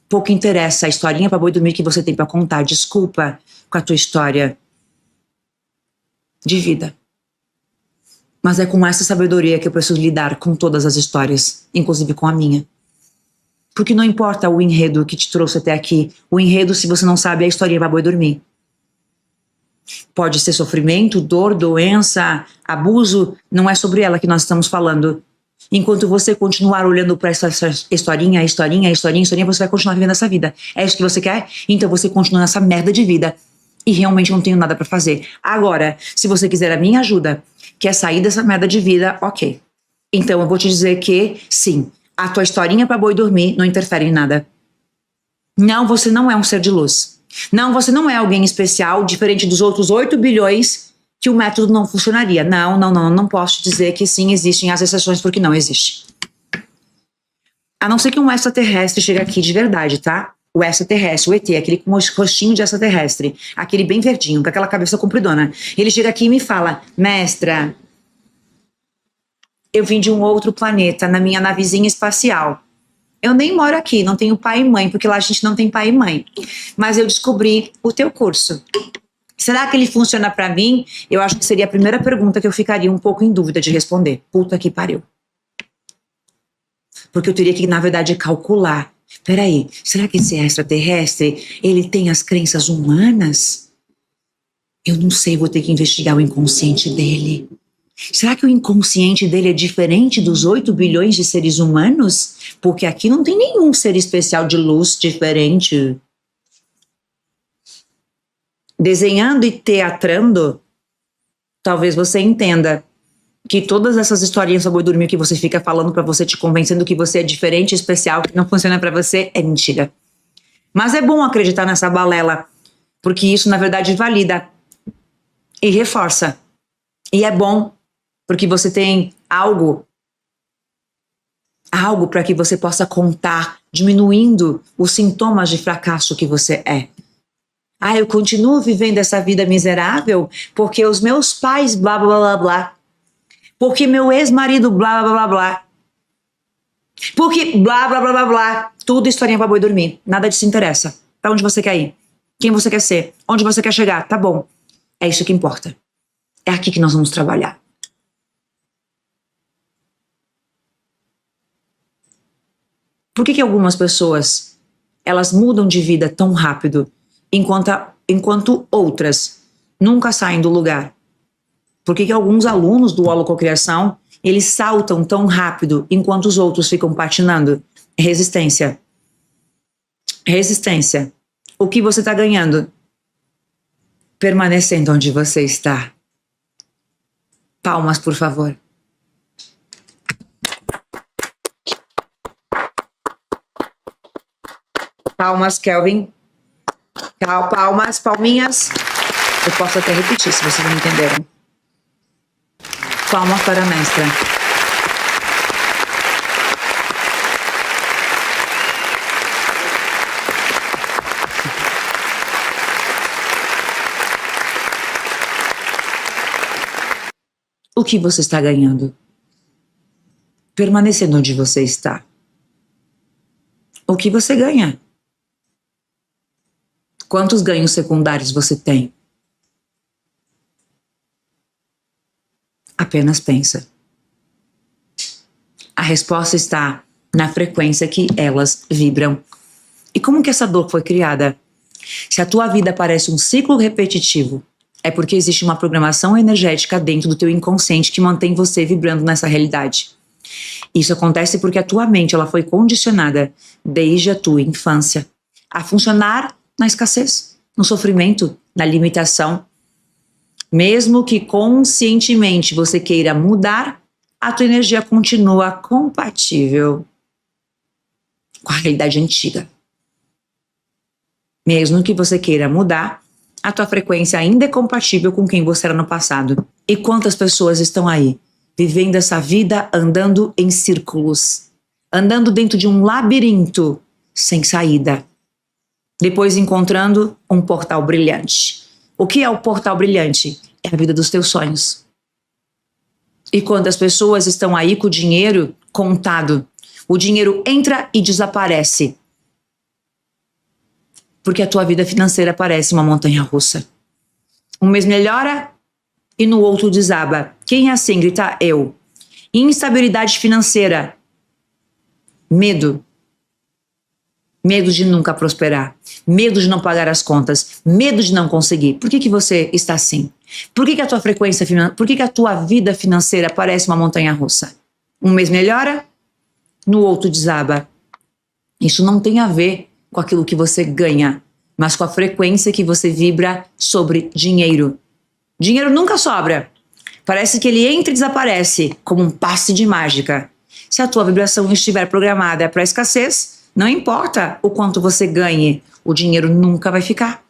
Pouco interessa a historinha para boi dormir que você tem para contar. Desculpa com a tua história de vida. Mas é com essa sabedoria que eu preciso lidar com todas as histórias, inclusive com a minha. Porque não importa o enredo que te trouxe até aqui. O enredo, se você não sabe, é a historinha para boi dormir. Pode ser sofrimento, dor, doença, abuso. Não é sobre ela que nós estamos falando. Enquanto você continuar olhando para essa historinha, você vai continuar vivendo essa vida. É isso que você quer? Então você continua nessa merda de vida. E realmente não tenho nada para fazer. Agora, se você quiser a minha ajuda, quer sair dessa merda de vida, ok. Então eu vou te dizer que, sim, a tua historinha para boi dormir não interfere em nada. Não, você não é um ser de luz. Não, você não é alguém especial, diferente dos outros 8 bilhões que o método não funcionaria. Não posso te dizer que sim, existem as exceções, porque não existe. A não ser que um extraterrestre chegue aqui de verdade, tá? O extraterrestre, o ET, aquele com o rostinho de extraterrestre, aquele bem verdinho, com aquela cabeça compridona. Ele chega aqui e me fala: mestra, eu vim de um outro planeta na minha navezinha espacial. Eu nem moro aqui, não tenho pai e mãe, porque lá a gente não tem pai e mãe. Mas eu descobri o teu curso. Será que ele funciona pra mim? Eu acho que seria a primeira pergunta que eu ficaria um pouco em dúvida de responder. Puta que pariu. Porque eu teria que, na verdade, calcular. Peraí, será que esse extraterrestre, ele tem as crenças humanas? Eu não sei, vou ter que investigar o inconsciente dele. Será que o inconsciente dele é diferente dos 8 bilhões de seres humanos? Porque aqui não tem nenhum ser especial de luz diferente. Desenhando e teatrando, talvez você entenda que todas essas historinhas sobre dormir que você fica falando pra você, te convencendo que você é diferente, especial, que não funciona pra você, é mentira. Mas é bom acreditar nessa balela, porque isso, na verdade, valida e reforça. E é bom, porque você tem algo para que você possa contar, diminuindo os sintomas de fracasso que você é. Ah, eu continuo vivendo essa vida miserável porque os meus pais blá blá blá blá. Porque meu ex-marido blá blá blá blá. Porque blá blá blá blá blá. Tudo historinha pra boi dormir. Nada disso interessa. Pra onde você quer ir? Quem você quer ser? Onde você quer chegar? Tá bom. É isso que importa. É aqui que nós vamos trabalhar. Por que algumas pessoas elas mudam de vida tão rápido, enquanto outras nunca saem do lugar? Por que alguns alunos do Holococriação eles saltam tão rápido enquanto os outros ficam patinando? Resistência. Resistência. O que você está ganhando? Permanecendo onde você está. Palmas, por favor. Palmas, Kelvin. Palmas, palminhas. Eu posso até repetir se vocês não entenderam. Palmas para a mestra. O que você está ganhando? Permanecendo onde você está. O que você ganha? Quantos ganhos secundários você tem? Apenas pensa. A resposta está na frequência que elas vibram. E como que essa dor foi criada? Se a tua vida parece um ciclo repetitivo, é porque existe uma programação energética dentro do teu inconsciente que mantém você vibrando nessa realidade. Isso acontece porque a tua mente ela foi condicionada desde a tua infância a funcionar na escassez, no sofrimento, na limitação. Mesmo que conscientemente você queira mudar, a tua energia continua compatível com a realidade antiga. Mesmo que você queira mudar, a tua frequência ainda é compatível com quem você era no passado. E quantas pessoas estão aí, vivendo essa vida andando em círculos, andando dentro de um labirinto sem saída, depois encontrando um portal brilhante. O que é o portal brilhante? É a vida dos teus sonhos. E quantas pessoas estão aí com o dinheiro contado? O dinheiro entra e desaparece. Porque a tua vida financeira parece uma montanha-russa. Um mês melhora e no outro desaba. Quem é assim? Grita eu. Instabilidade financeira. Medo. Medo de nunca prosperar. Medo de não pagar as contas. Medo de não conseguir. Por que você está assim? Por que a tua frequência financeira, por que a tua vida financeira parece uma montanha-russa? Um mês melhora, no outro desaba. Isso não tem a ver com aquilo que você ganha, mas com a frequência que você vibra sobre dinheiro. Dinheiro nunca sobra. Parece que ele entra e desaparece, como um passe de mágica. Se a tua vibração estiver programada para escassez, não importa o quanto você ganhe, o dinheiro nunca vai ficar.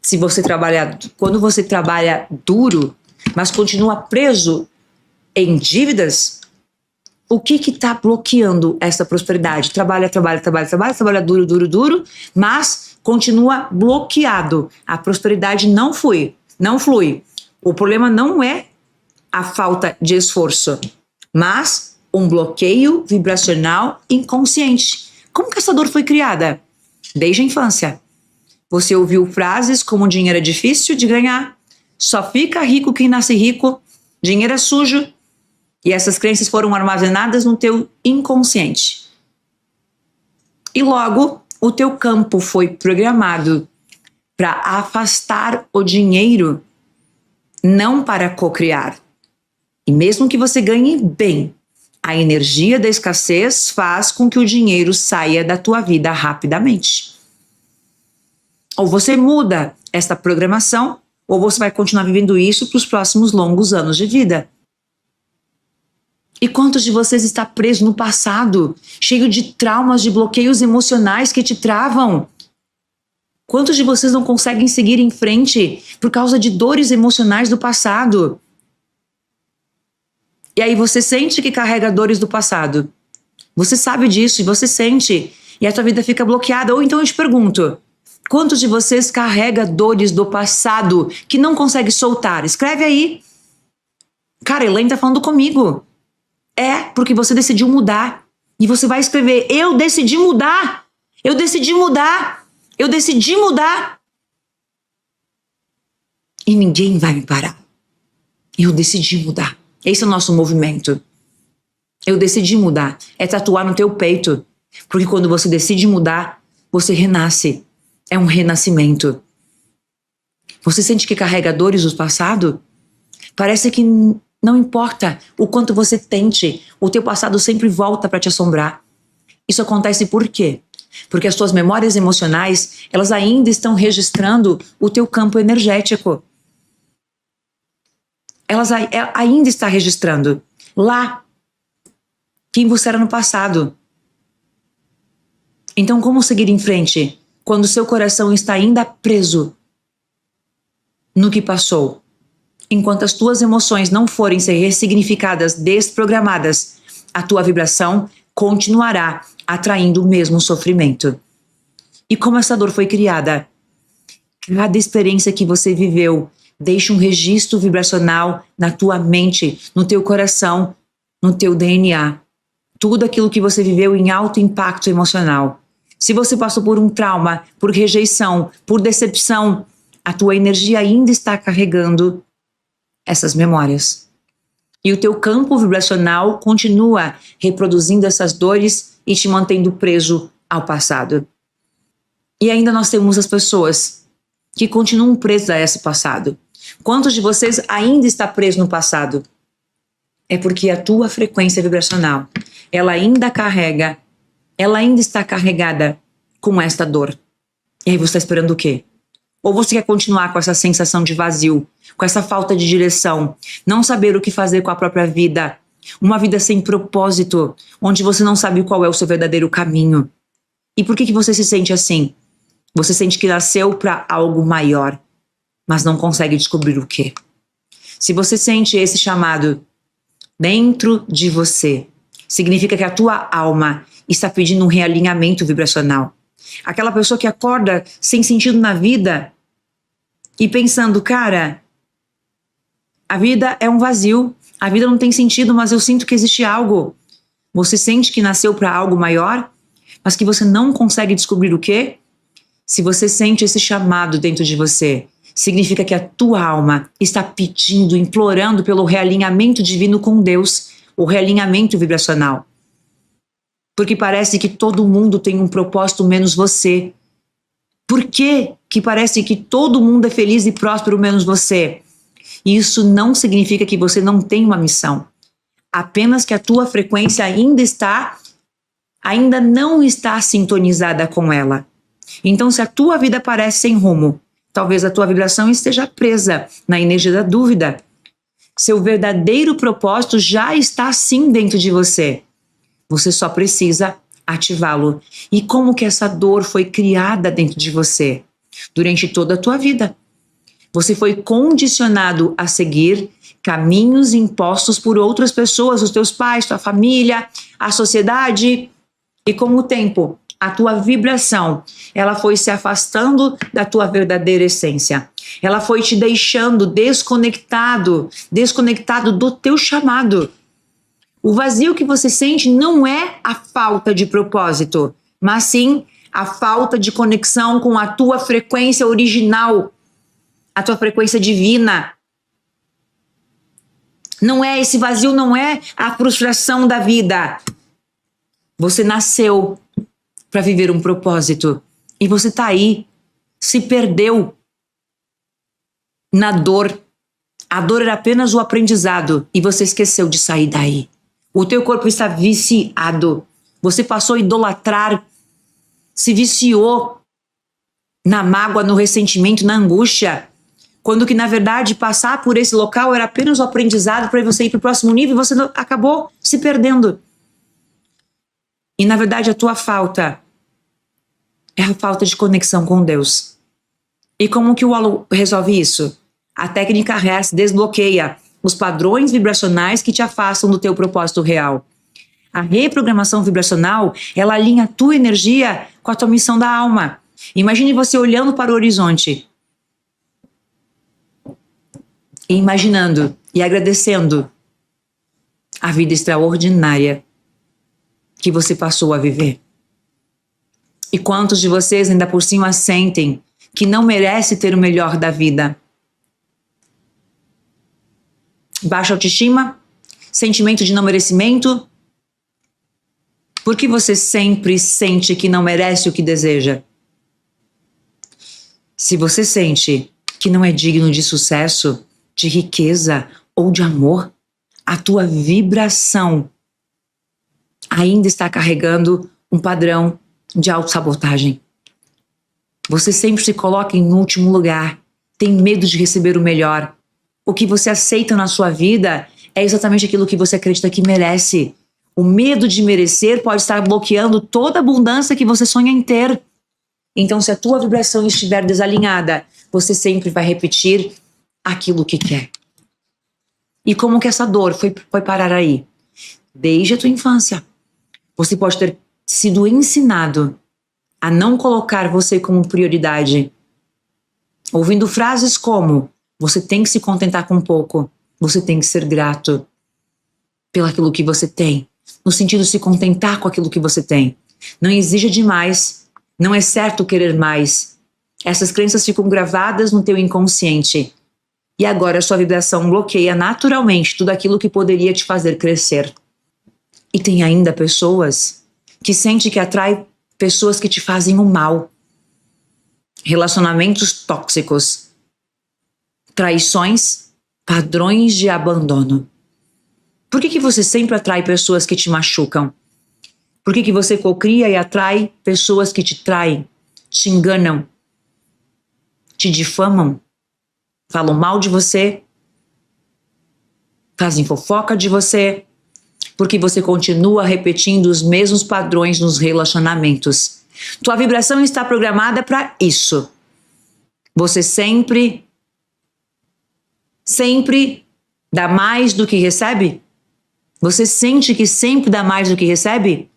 Se você trabalha, quando você trabalha duro, mas continua preso em dívidas, o que está bloqueando essa prosperidade? Trabalha duro, mas continua bloqueado. A prosperidade não flui. O problema não é a falta de esforço, mas um bloqueio vibracional inconsciente. Como que essa dor foi criada? Desde a infância. Você ouviu frases como dinheiro é difícil de ganhar, só fica rico quem nasce rico, dinheiro é sujo. E essas crenças foram armazenadas no teu inconsciente. E logo, o teu campo foi programado para afastar o dinheiro, não para cocriar. E mesmo que você ganhe bem, a energia da escassez faz com que o dinheiro saia da tua vida rapidamente. Ou você muda esta programação, ou você vai continuar vivendo isso para os próximos longos anos de vida. E quantos de vocês está preso no passado, cheio de traumas, de bloqueios emocionais que te travam? Quantos de vocês não conseguem seguir em frente por causa de dores emocionais do passado? E aí você sente que carrega dores do passado. Você sabe disso e você sente. E a tua vida fica bloqueada. Ou então eu te pergunto, quantos de vocês carrega dores do passado que não consegue soltar? Escreve aí. Cara, Elaine tá falando comigo. É porque você decidiu mudar. E você vai escrever, eu decidi mudar. Eu decidi mudar. Eu decidi mudar. E ninguém vai me parar. Eu decidi mudar. Esse é o nosso movimento. Eu decidi mudar. É tatuar no teu peito. Porque quando você decide mudar, você renasce. É um renascimento. Você sente que carrega dores do passado? Parece que Não importa o quanto você tente, o teu passado sempre volta para te assombrar. Isso acontece por quê? Porque as tuas memórias emocionais, elas ainda estão registrando o teu campo energético. Ainda está registrando lá quem você era no passado. Então, como seguir em frente quando seu coração está ainda preso no que passou? Enquanto as tuas emoções não forem ser ressignificadas, desprogramadas, a tua vibração continuará atraindo o mesmo sofrimento. E como essa dor foi criada? Cada experiência que você viveu deixa um registro vibracional na tua mente, no teu coração, no teu DNA. Tudo aquilo que você viveu em alto impacto emocional. Se você passou por um trauma, por rejeição, por decepção, a tua energia ainda está carregando essas memórias. E o teu campo vibracional continua reproduzindo essas dores e te mantendo preso ao passado. E ainda nós temos as pessoas que continuam presas a esse passado. Quantos de vocês ainda está preso no passado? É porque a tua frequência vibracional, ela ainda está carregada com esta dor. E aí você está esperando o quê? Ou você quer continuar com essa sensação de vazio, com essa falta de direção, não saber o que fazer com a própria vida, uma vida sem propósito, onde você não sabe qual é o seu verdadeiro caminho. E por que você se sente assim? Você sente que nasceu para algo maior, mas não consegue descobrir o quê. Se você sente esse chamado dentro de você, significa que a tua alma está pedindo um realinhamento vibracional. Aquela pessoa que acorda sem sentido na vida e pensando, cara, a vida é um vazio, a vida não tem sentido, mas eu sinto que existe algo. Você sente que nasceu para algo maior, mas que você não consegue descobrir o quê? Se você sente esse chamado dentro de você, significa que a tua alma está pedindo, implorando pelo realinhamento divino com Deus, o realinhamento vibracional. Porque parece que todo mundo tem um propósito menos você. Por que parece que todo mundo é feliz e próspero menos você? Isso não significa que você não tem uma missão. Apenas que a tua frequência ainda não está sintonizada com ela. Então, se a tua vida parece sem rumo, talvez a tua vibração esteja presa na energia da dúvida. Seu verdadeiro propósito já está sim dentro de você. Você só precisa ativá-lo. E como que essa dor foi criada dentro de você? Durante toda a tua vida. Você foi condicionado a seguir caminhos impostos por outras pessoas, os teus pais, tua família, a sociedade. E com o tempo, a tua vibração, ela foi se afastando da tua verdadeira essência. Ela foi te deixando desconectado do teu chamado. O vazio que você sente não é a falta de propósito, mas sim a falta de conexão com a tua frequência original, a tua frequência divina. Não é esse vazio, não é a frustração da vida. Você nasceu para viver um propósito e você está aí, se perdeu na dor. A dor era apenas o aprendizado e você esqueceu de sair daí. O teu corpo está viciado. Você passou a idolatrar, se viciou na mágoa, no ressentimento, na angústia. Quando que, na verdade, passar por esse local era apenas o aprendizado para você ir para o próximo nível e você acabou se perdendo. E, na verdade, a tua falta é a falta de conexão com Deus. E como que o Holo resolve isso? A técnica RES desbloqueia os padrões vibracionais que te afastam do teu propósito real. A reprogramação vibracional, ela alinha a tua energia com a tua missão da alma. Imagine você olhando para o horizonte e imaginando e agradecendo a vida extraordinária que você passou a viver. E quantos de vocês ainda por cima sentem que não merece ter o melhor da vida? Baixa autoestima? Sentimento de não merecimento? Por que você sempre sente que não merece o que deseja? Se você sente que não é digno de sucesso, de riqueza ou de amor, a tua vibração ainda está carregando um padrão de autossabotagem. Você sempre se coloca em último lugar, tem medo de receber o melhor. O que você aceita na sua vida é exatamente aquilo que você acredita que merece. O medo de merecer pode estar bloqueando toda a abundância que você sonha em ter. Então, se a tua vibração estiver desalinhada, você sempre vai repetir aquilo que quer. E como que essa dor foi parar aí? Desde a tua infância. Você pode ter sido ensinado a não colocar você como prioridade. Ouvindo frases como: você tem que se contentar com pouco, você tem que ser grato pelaquilo que você tem. No sentido de se contentar com aquilo que você tem. Não exija demais, não é certo querer mais. Essas crenças ficam gravadas no teu inconsciente. E agora a sua vibração bloqueia naturalmente tudo aquilo que poderia te fazer crescer. E tem ainda pessoas que sentem que atrai pessoas que te fazem o mal. Relacionamentos tóxicos, traições, padrões de abandono. Por que você sempre atrai pessoas que te machucam? Por que você cocria e atrai pessoas que te traem, te enganam, te difamam, falam mal de você, fazem fofoca de você? Porque você continua repetindo os mesmos padrões nos relacionamentos. Tua vibração está programada para isso. Você sempre dá mais do que recebe? Você sente que sempre dá mais do que recebe?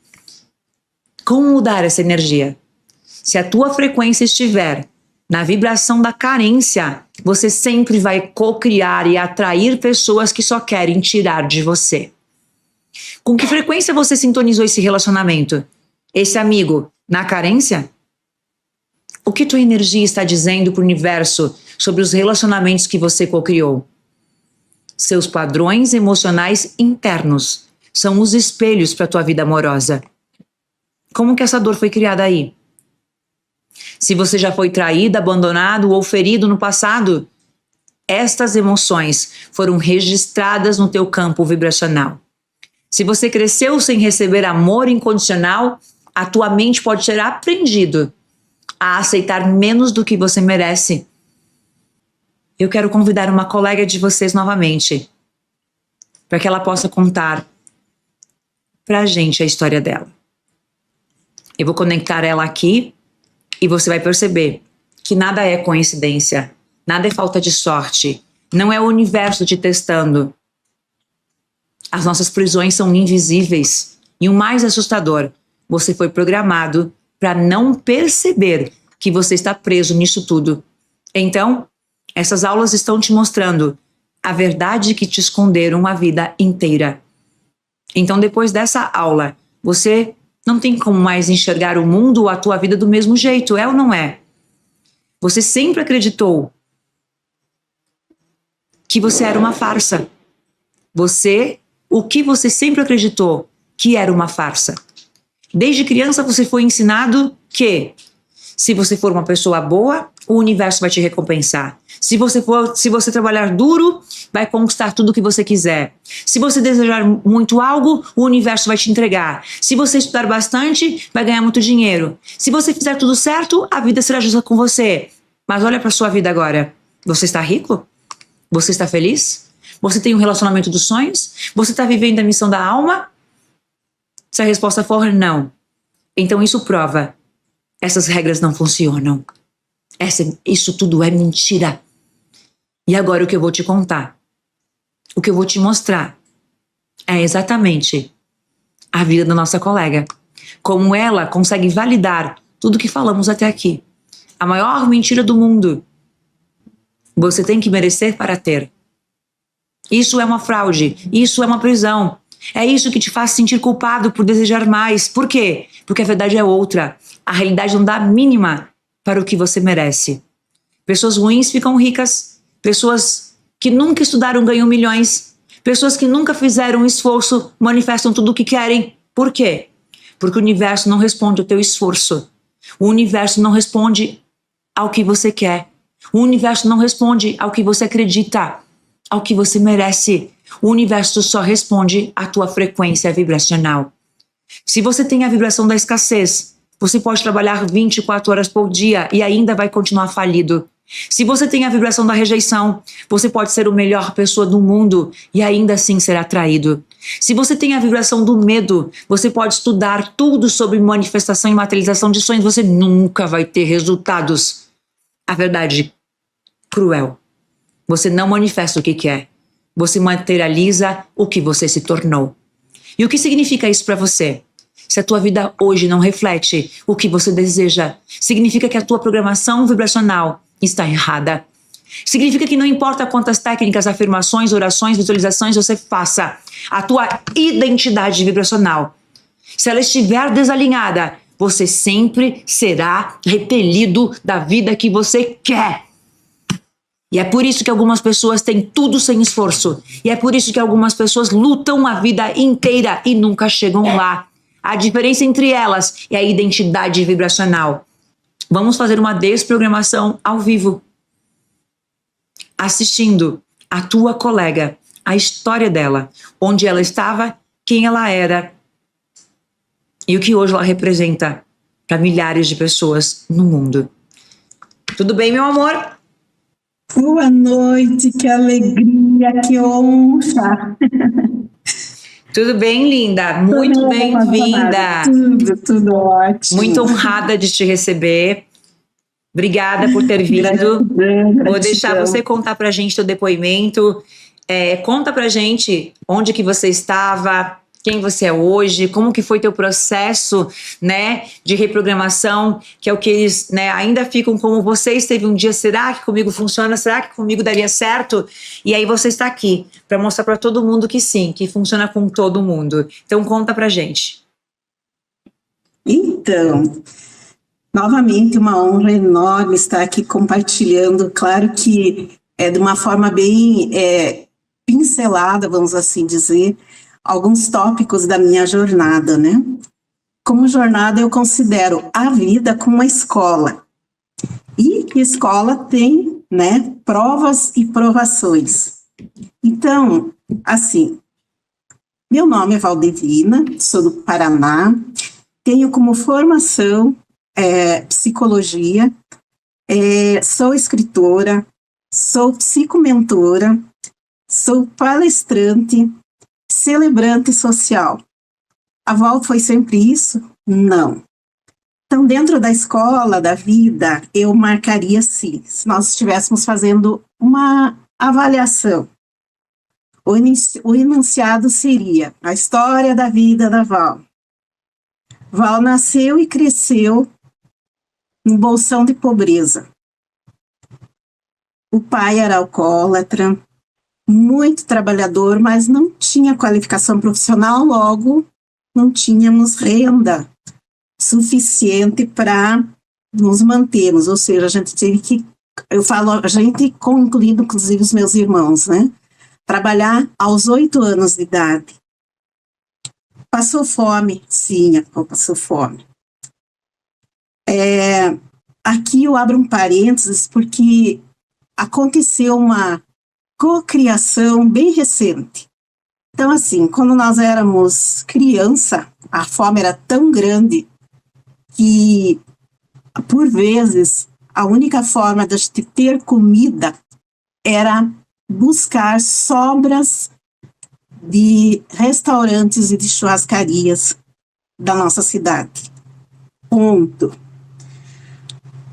Como mudar essa energia? Se a tua frequência estiver na vibração da carência, você sempre vai co-criar e atrair pessoas que só querem tirar de você. Com que frequência você sintonizou esse relacionamento? Esse amigo na carência? O que tua energia está dizendo para o universo sobre os relacionamentos que você co-criou? Seus padrões emocionais internos são os espelhos para a tua vida amorosa. Como que essa dor foi criada aí? Se você já foi traído, abandonado ou ferido no passado, estas emoções foram registradas no teu campo vibracional. Se você cresceu sem receber amor incondicional, a tua mente pode ter aprendido a aceitar menos do que você merece. Eu quero convidar uma colega de vocês novamente, para que ela possa contar pra gente a história dela. Eu vou conectar ela aqui e você vai perceber que nada é coincidência, nada é falta de sorte, não é o universo te testando. As nossas prisões são invisíveis e o mais assustador, você foi programado para não perceber que você está preso nisso tudo. Então, essas aulas estão te mostrando a verdade que te esconderam a vida inteira. Então, depois dessa aula, você não tem como mais enxergar o mundo ou a tua vida do mesmo jeito, é ou não é? Você sempre acreditou que você era uma farsa. O que você sempre acreditou que era uma farsa. Desde criança você foi ensinado que se você for uma pessoa boa, o universo vai te recompensar. Se você trabalhar duro, vai conquistar tudo o que você quiser. Se você desejar muito algo, o universo vai te entregar. Se você estudar bastante, vai ganhar muito dinheiro. Se você fizer tudo certo, a vida será justa com você. Mas olha para sua vida agora. Você está rico? Você está feliz? Você tem um relacionamento dos sonhos? Você está vivendo a missão da alma? Se a resposta for não, então isso prova. Essas regras não funcionam. Isso tudo é mentira. E agora o que eu vou te contar, o que eu vou te mostrar, é exatamente a vida da nossa colega. Como ela consegue validar tudo que falamos até aqui. A maior mentira do mundo. Você tem que merecer para ter. Isso é uma fraude. Isso é uma prisão. É isso que te faz sentir culpado por desejar mais. Por quê? Porque a verdade é outra. A realidade não dá a mínima para o que você merece. Pessoas ruins ficam ricas. Pessoas que nunca estudaram ganham milhões. Pessoas que nunca fizeram um esforço manifestam tudo o que querem. Por quê? Porque o universo não responde ao teu esforço. O universo não responde ao que você quer. O universo não responde ao que você acredita, ao que você merece. O universo só responde à tua frequência vibracional. Se você tem a vibração da escassez, você pode trabalhar 24 horas por dia e ainda vai continuar falido. Se você tem a vibração da rejeição, você pode ser a melhor pessoa do mundo e ainda assim ser atraído. Se você tem a vibração do medo, você pode estudar tudo sobre manifestação e materialização de sonhos, você nunca vai ter resultados. A verdade cruel. Você não manifesta o que quer. Você materializa o que você se tornou. E o que significa isso para você? Se a tua vida hoje não reflete o que você deseja, significa que a tua programação vibracional está errada. Significa que não importa quantas técnicas, afirmações, orações, visualizações você faça, a tua identidade vibracional, se ela estiver desalinhada, você sempre será repelido da vida que você quer. E é por isso que algumas pessoas têm tudo sem esforço. E é por isso que algumas pessoas lutam a vida inteira e nunca chegam lá. A diferença entre elas é a identidade vibracional. Vamos fazer uma desprogramação ao vivo. Assistindo a tua colega, a história dela, onde ela estava, quem ela era e o que hoje ela representa para milhares de pessoas no mundo. Tudo bem, meu amor? Boa noite, que alegria, que honra. Tudo bem, linda? Muito bem-vinda. Tudo ótimo. Muito honrada de te receber. Obrigada por ter vindo. Gratidão. Vou deixar você contar pra gente teu depoimento. Conta pra gente onde que você estava, quem você é hoje, como que foi teu processo, né, de reprogramação, que é o que eles, né, ainda ficam como você esteve um dia, será que comigo funciona? Será que comigo daria certo? E aí você está aqui para mostrar para todo mundo que sim, que funciona com todo mundo. Então conta pra gente. Então, novamente uma honra enorme estar aqui compartilhando, claro que é de uma forma bem pincelada, vamos assim dizer, alguns tópicos da minha jornada, né? Como jornada, eu considero a vida como uma escola. E escola tem, né, provas e provações. Então, assim, meu nome é Valdevina, sou do Paraná, tenho como formação psicologia, sou escritora, sou psicomentora, sou palestrante, celebrante social. A Val foi sempre isso? Não. Então, dentro da escola, da vida, eu marcaria sim, se nós estivéssemos fazendo uma avaliação. O enunciado seria a história da vida da Val. Val nasceu e cresceu no bolsão de pobreza. O pai era alcoólatra, muito trabalhador, mas não tinha qualificação profissional, logo não tínhamos renda suficiente para nos mantermos, ou seja, a gente teve que, eu falo, a gente, incluindo inclusive os meus irmãos, né, trabalhar aos 8 anos de idade. Passou fome? Sim, passou fome. Aqui eu abro um parênteses porque aconteceu uma cocriação bem recente. Então, assim, quando nós éramos criança, a fome era tão grande que, por vezes, a única forma de ter comida era buscar sobras de restaurantes e de churrascarias da nossa cidade. Ponto.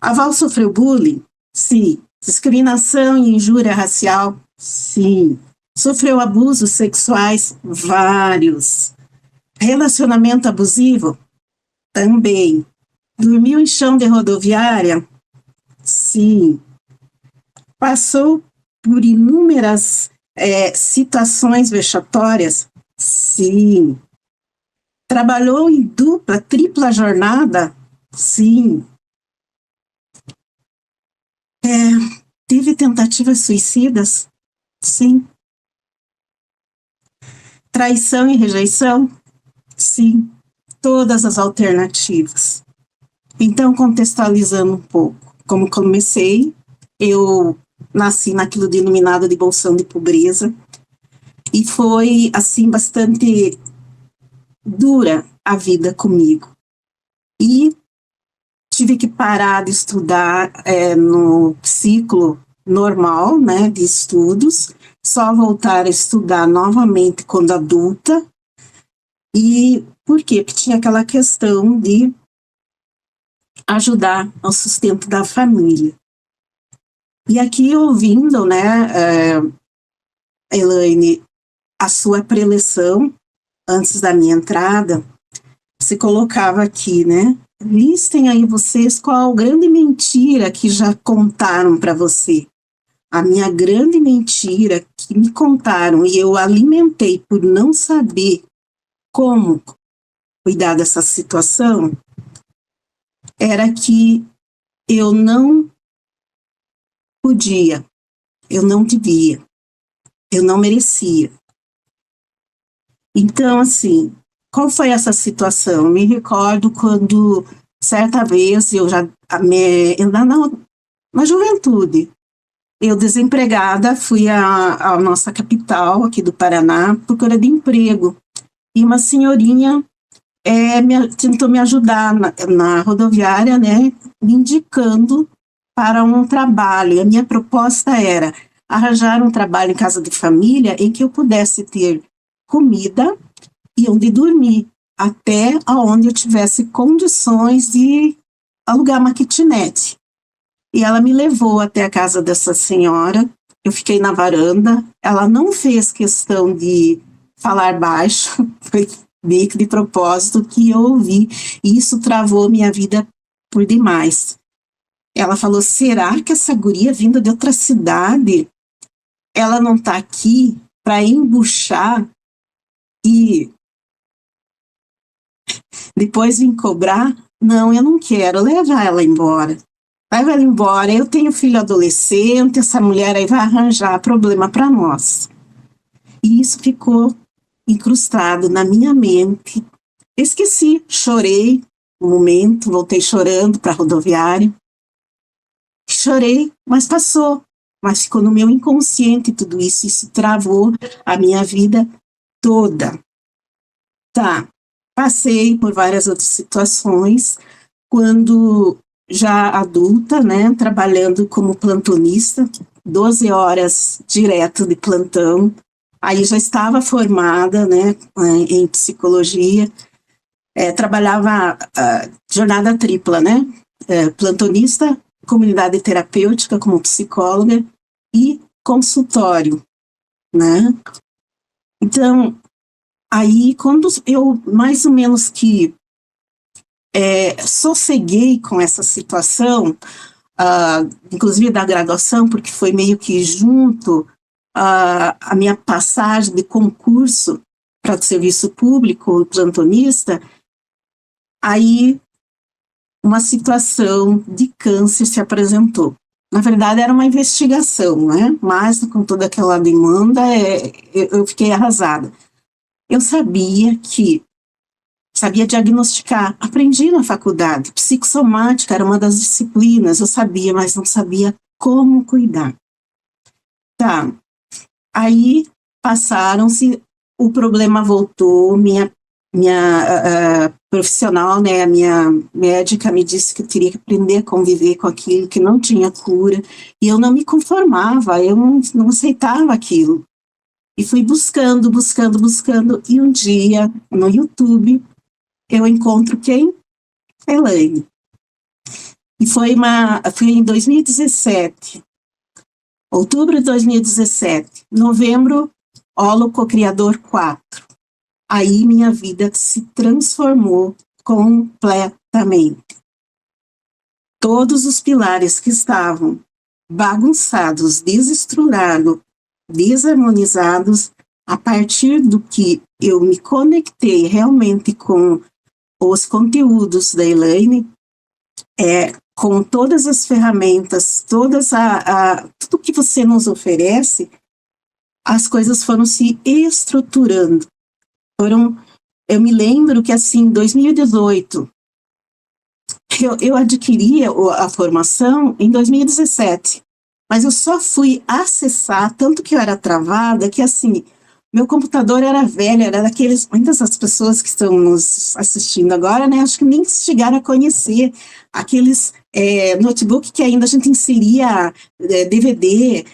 A Val sofreu bullying? Sim. Discriminação e injúria racial? Sim. Sofreu abusos sexuais? Vários. Relacionamento abusivo? Também. Dormiu em chão de rodoviária? Sim. Passou por inúmeras situações vexatórias? Sim. Trabalhou em dupla, tripla jornada? Sim. Teve tentativas suicidas? Sim. Traição e rejeição? Sim. Todas as alternativas. Então, contextualizando um pouco, como comecei, eu nasci naquilo denominado de bolsão de pobreza. E foi, assim, bastante dura a vida comigo. E tive que parar de estudar no ciclo normal, né, de estudos, só voltar a estudar novamente quando adulta. E por quê? Porque tinha aquela questão de ajudar ao sustento da família. E aqui ouvindo, né, Elaine, a sua preleção antes da minha entrada, você colocava aqui, né? Listem aí vocês qual grande mentira que já contaram para você. A minha grande mentira que me contaram e eu alimentei por não saber como cuidar dessa situação era que eu não podia, eu não devia, eu não merecia. Então, assim, qual foi essa situação? Me recordo quando, certa vez, na juventude, eu desempregada, fui à nossa capital, aqui do Paraná, procura de emprego. E uma senhorinha tentou me ajudar na rodoviária, né, me indicando para um trabalho. E a minha proposta era arranjar um trabalho em casa de família em que eu pudesse ter comida e onde dormir, até aonde eu tivesse condições de alugar uma kitnet. E ela me levou até a casa dessa senhora, eu fiquei na varanda, ela não fez questão de falar baixo, foi meio que de propósito que eu ouvi, e isso travou minha vida por demais. Ela falou, será que essa guria vinda de outra cidade, ela não está aqui para embuchar e depois vir cobrar? Não, eu não quero, leva ela embora. Leva ela embora, eu tenho filho adolescente, essa mulher aí vai arranjar problema para nós. E isso ficou incrustado na minha mente. Esqueci, chorei um momento, voltei chorando para a rodoviária. Chorei, mas passou. Mas ficou no meu inconsciente tudo isso, isso travou a minha vida toda. Tá, passei por várias outras situações, quando já adulta, né, trabalhando como plantonista, 12 horas direto de plantão, aí já estava formada, né, em psicologia, trabalhava jornada tripla, né, plantonista, comunidade terapêutica como psicóloga e consultório, né. Então, aí quando eu mais ou menos que sosseguei com essa situação, inclusive da graduação, porque foi meio que junto a minha passagem de concurso para o serviço público, plantonista, aí uma situação de câncer se apresentou. Na verdade, era uma investigação, né? Mas com toda aquela demanda, eu fiquei arrasada. Eu sabia diagnosticar, aprendi na faculdade, psicossomática era uma das disciplinas, eu sabia, mas não sabia como cuidar. Tá, aí passaram-se, o problema voltou, minha profissional, né, a minha médica me disse que eu teria que aprender a conviver com aquilo, que não tinha cura, e eu não me conformava, eu não aceitava aquilo. E fui buscando, e um dia, no YouTube, eu encontro quem? Elaine. E foi em 2017, outubro de 2017, novembro, Holo Co-Criador 4. Aí minha vida se transformou completamente. Todos os pilares que estavam bagunçados, desestruturados, desarmonizados, a partir do que eu me conectei realmente com os conteúdos da Elaine, com todas as ferramentas, tudo que você nos oferece, as coisas foram se estruturando. Eu me lembro que, assim, em 2018, eu adquiri a formação em 2017, mas eu só fui acessar, tanto que eu era travada, que, assim, Meu computador era velho, era daqueles, muitas das pessoas que estão nos assistindo agora, né, acho que nem chegaram a conhecer aqueles notebook que ainda a gente inseria DVD,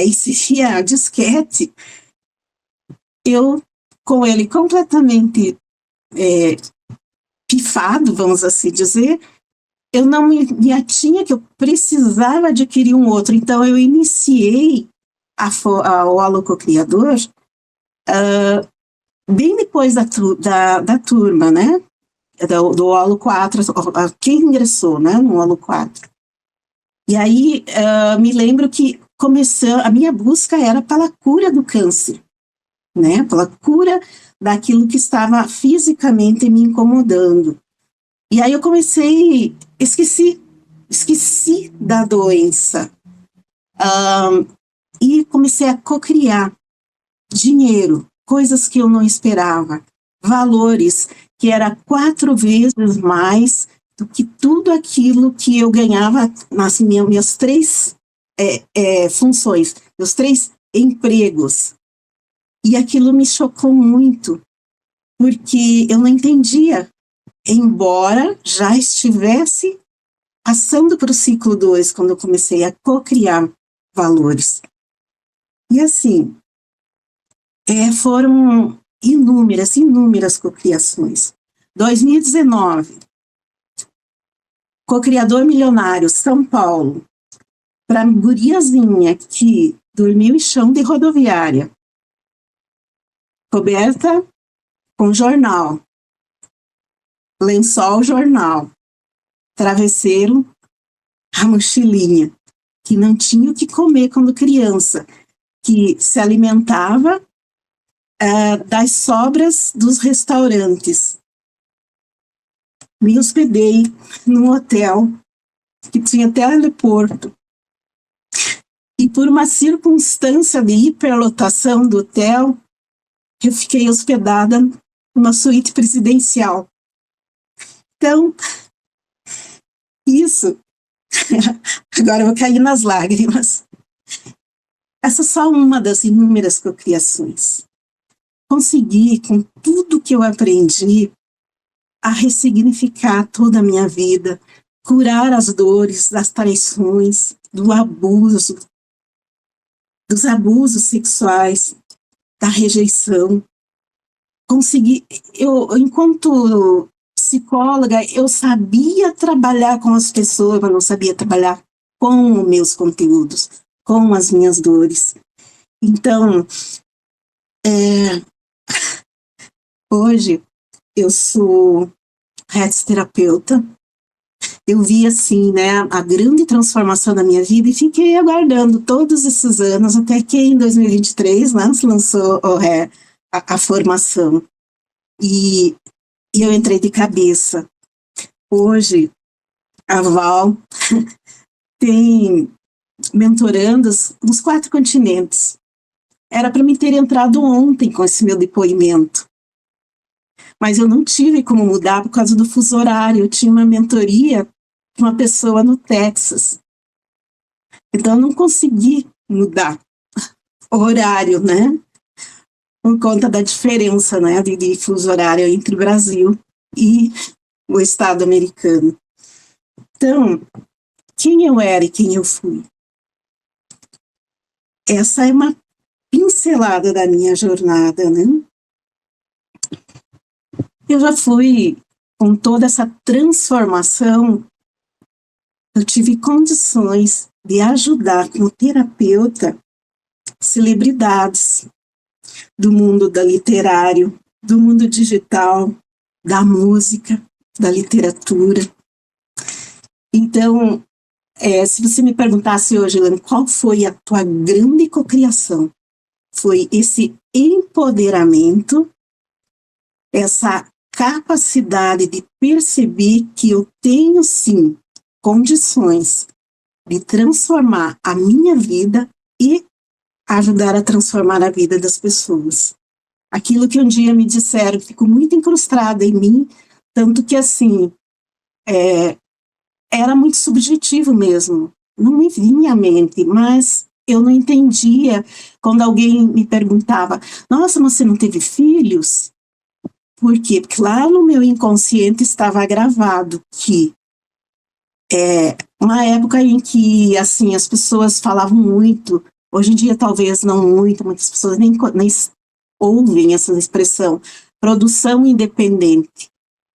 inseria disquete. Eu, com ele completamente pifado, vamos assim dizer, eu não me atinha que eu precisava adquirir um outro. Então, eu iniciei o Alococriador bem depois da turma, né? Do Alo 4, quem ingressou, né, no Alo 4. E aí, me lembro que a minha busca era pela cura do câncer, né? Pela cura daquilo que estava fisicamente me incomodando. E aí eu comecei, esqueci da doença. E comecei a cocriar dinheiro, coisas que eu não esperava, valores que era 4 vezes mais do que tudo aquilo que eu ganhava nas minhas 3 funções, meus 3 empregos. E aquilo me chocou muito, porque eu não entendia, embora já estivesse passando para o ciclo 2, quando eu comecei a cocriar valores. E assim, foram inúmeras cocriações. 2019, cocriador milionário, São Paulo, para guriazinha que dormiu em chão de rodoviária, coberta com jornal, lençol jornal, travesseiro, a mochilinha, que não tinha o que comer quando criança, que se alimentava das sobras dos restaurantes. Me hospedei num hotel que tinha até aeroporto. E por uma circunstância de hiperlotação do hotel, eu fiquei hospedada numa suíte presidencial. Então, isso, agora eu vou cair nas lágrimas. Essa é só uma das inúmeras cocriações. Consegui, com tudo que eu aprendi, a ressignificar toda a minha vida, curar as dores, das traições, do abuso, dos abusos sexuais, da rejeição. Consegui, enquanto psicóloga, eu sabia trabalhar com as pessoas, mas não sabia trabalhar com os meus conteúdos, com as minhas dores. Então, hoje, eu sou terapeuta. Eu vi, assim, né, a grande transformação da minha vida e fiquei aguardando todos esses anos, até que em 2023, né, se lançou a formação. E eu entrei de cabeça. Hoje, a Val tem mentorandos nos 4 continentes. Era para me ter entrado ontem com esse meu depoimento. Mas eu não tive como mudar por causa do fuso horário. Eu tinha uma mentoria com uma pessoa no Texas. Então, eu não consegui mudar o horário, né? Por conta da diferença, né, de fuso horário entre o Brasil e o Estado americano. Então, quem eu era e quem eu fui? Essa é uma pincelada da minha jornada, né? Eu já fui, com toda essa transformação, eu tive condições de ajudar como terapeuta celebridades do mundo da literário, do mundo digital, da música, da literatura. Então, se você me perguntasse hoje, Elane, qual foi a tua grande cocriação? Foi esse empoderamento, essa capacidade de perceber que eu tenho, sim, condições de transformar a minha vida e ajudar a transformar a vida das pessoas. Aquilo que um dia me disseram ficou muito incrustada em mim, tanto que, assim, era muito subjetivo mesmo. Não me vinha à mente, mas eu não entendia quando alguém me perguntava, nossa, mas você não teve filhos? Por quê? Porque lá no meu inconsciente estava gravado que uma época em que, assim, as pessoas falavam muito, hoje em dia talvez não muito, muitas pessoas nem ouvem essa expressão, produção independente.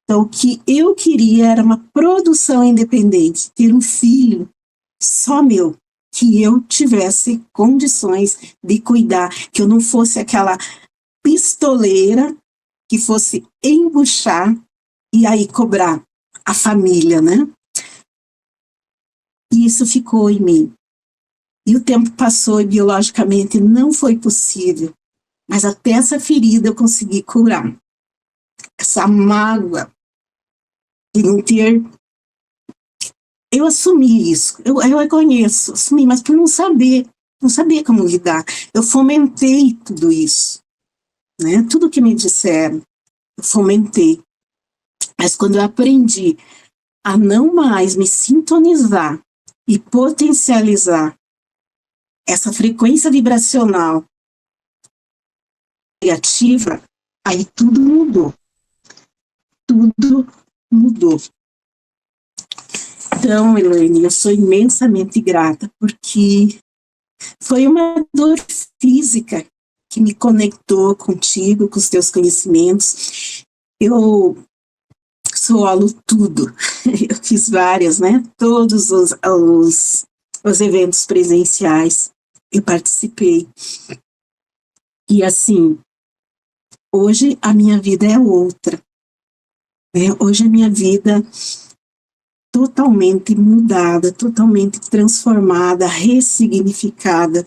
Então, o que eu queria era uma produção independente, ter um filho só meu, que eu tivesse condições de cuidar, que eu não fosse aquela pistoleira que fosse embuchar e aí cobrar a família, né? E isso ficou em mim. E o tempo passou e biologicamente não foi possível, mas até essa ferida eu consegui curar. Essa mágoa de não ter. Eu assumi isso, eu reconheço, assumi, mas por não sabia como lidar. Eu fomentei tudo isso, né? Tudo que me disseram, eu fomentei. Mas quando eu aprendi a não mais me sintonizar e potencializar essa frequência vibracional criativa, aí tudo mudou. Tudo mudou. Então, Elaine, eu sou imensamente grata, porque foi uma dor física que me conectou contigo, com os teus conhecimentos. Eu solo tudo. Eu fiz várias, né? Todos os eventos presenciais eu participei. E assim, hoje a minha vida é outra. Né? Hoje a minha vida totalmente mudada, totalmente transformada, ressignificada.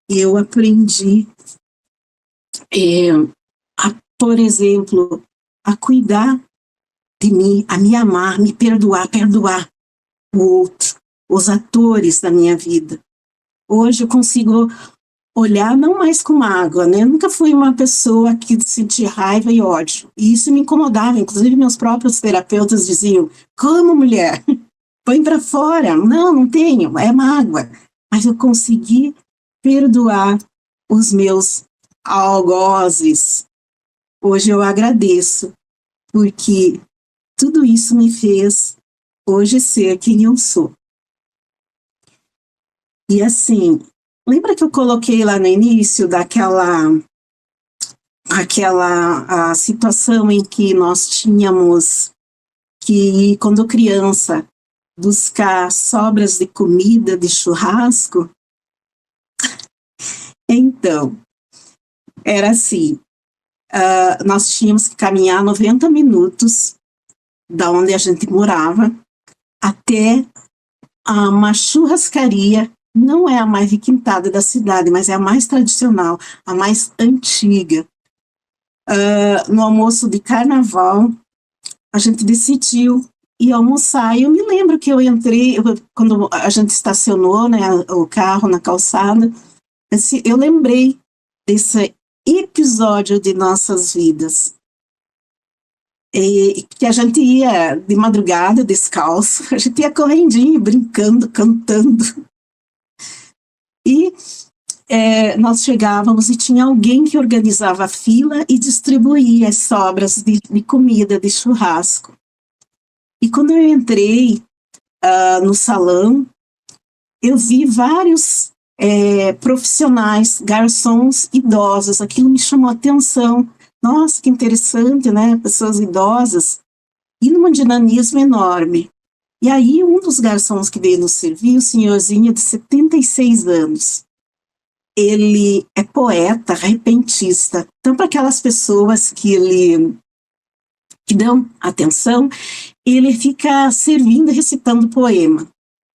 Eu aprendi, por exemplo, a cuidar de mim, a me amar, me perdoar o outro, os atores da minha vida. Hoje eu consigo olhar não mais com mágoa, né? Eu nunca fui uma pessoa que sentia raiva e ódio. E isso me incomodava. Inclusive, meus próprios terapeutas diziam, como mulher? Põe para fora. Não tenho, é mágoa. Mas eu consegui perdoar os meus algozes. Hoje eu agradeço, porque tudo isso me fez hoje ser quem eu sou. E assim, lembra que eu coloquei lá no início a situação em que nós tínhamos que, quando criança, buscar sobras de comida, de churrasco? Então, era assim, nós tínhamos que caminhar 90 minutos da onde a gente morava até uma churrascaria. Não é a mais requintada da cidade, mas é a mais tradicional, a mais antiga. No almoço de carnaval, a gente decidiu ir almoçar. E eu me lembro que eu entrei, quando a gente estacionou, né, o carro na calçada, eu lembrei desse episódio de nossas vidas. E que a gente ia de madrugada, descalço, a gente ia correndinho, brincando, cantando. E nós chegávamos e tinha alguém que organizava a fila e distribuía as sobras de comida, de churrasco. E quando eu entrei no salão, eu vi vários profissionais, garçons idosos. Aquilo me chamou a atenção. Nossa, que interessante, né? Pessoas idosas. E num dinamismo enorme. E aí, um dos garçons que veio nos servir, o senhorzinho de 76 anos, ele é poeta, repentista. Então, para aquelas pessoas que dão atenção, ele fica servindo e recitando poema.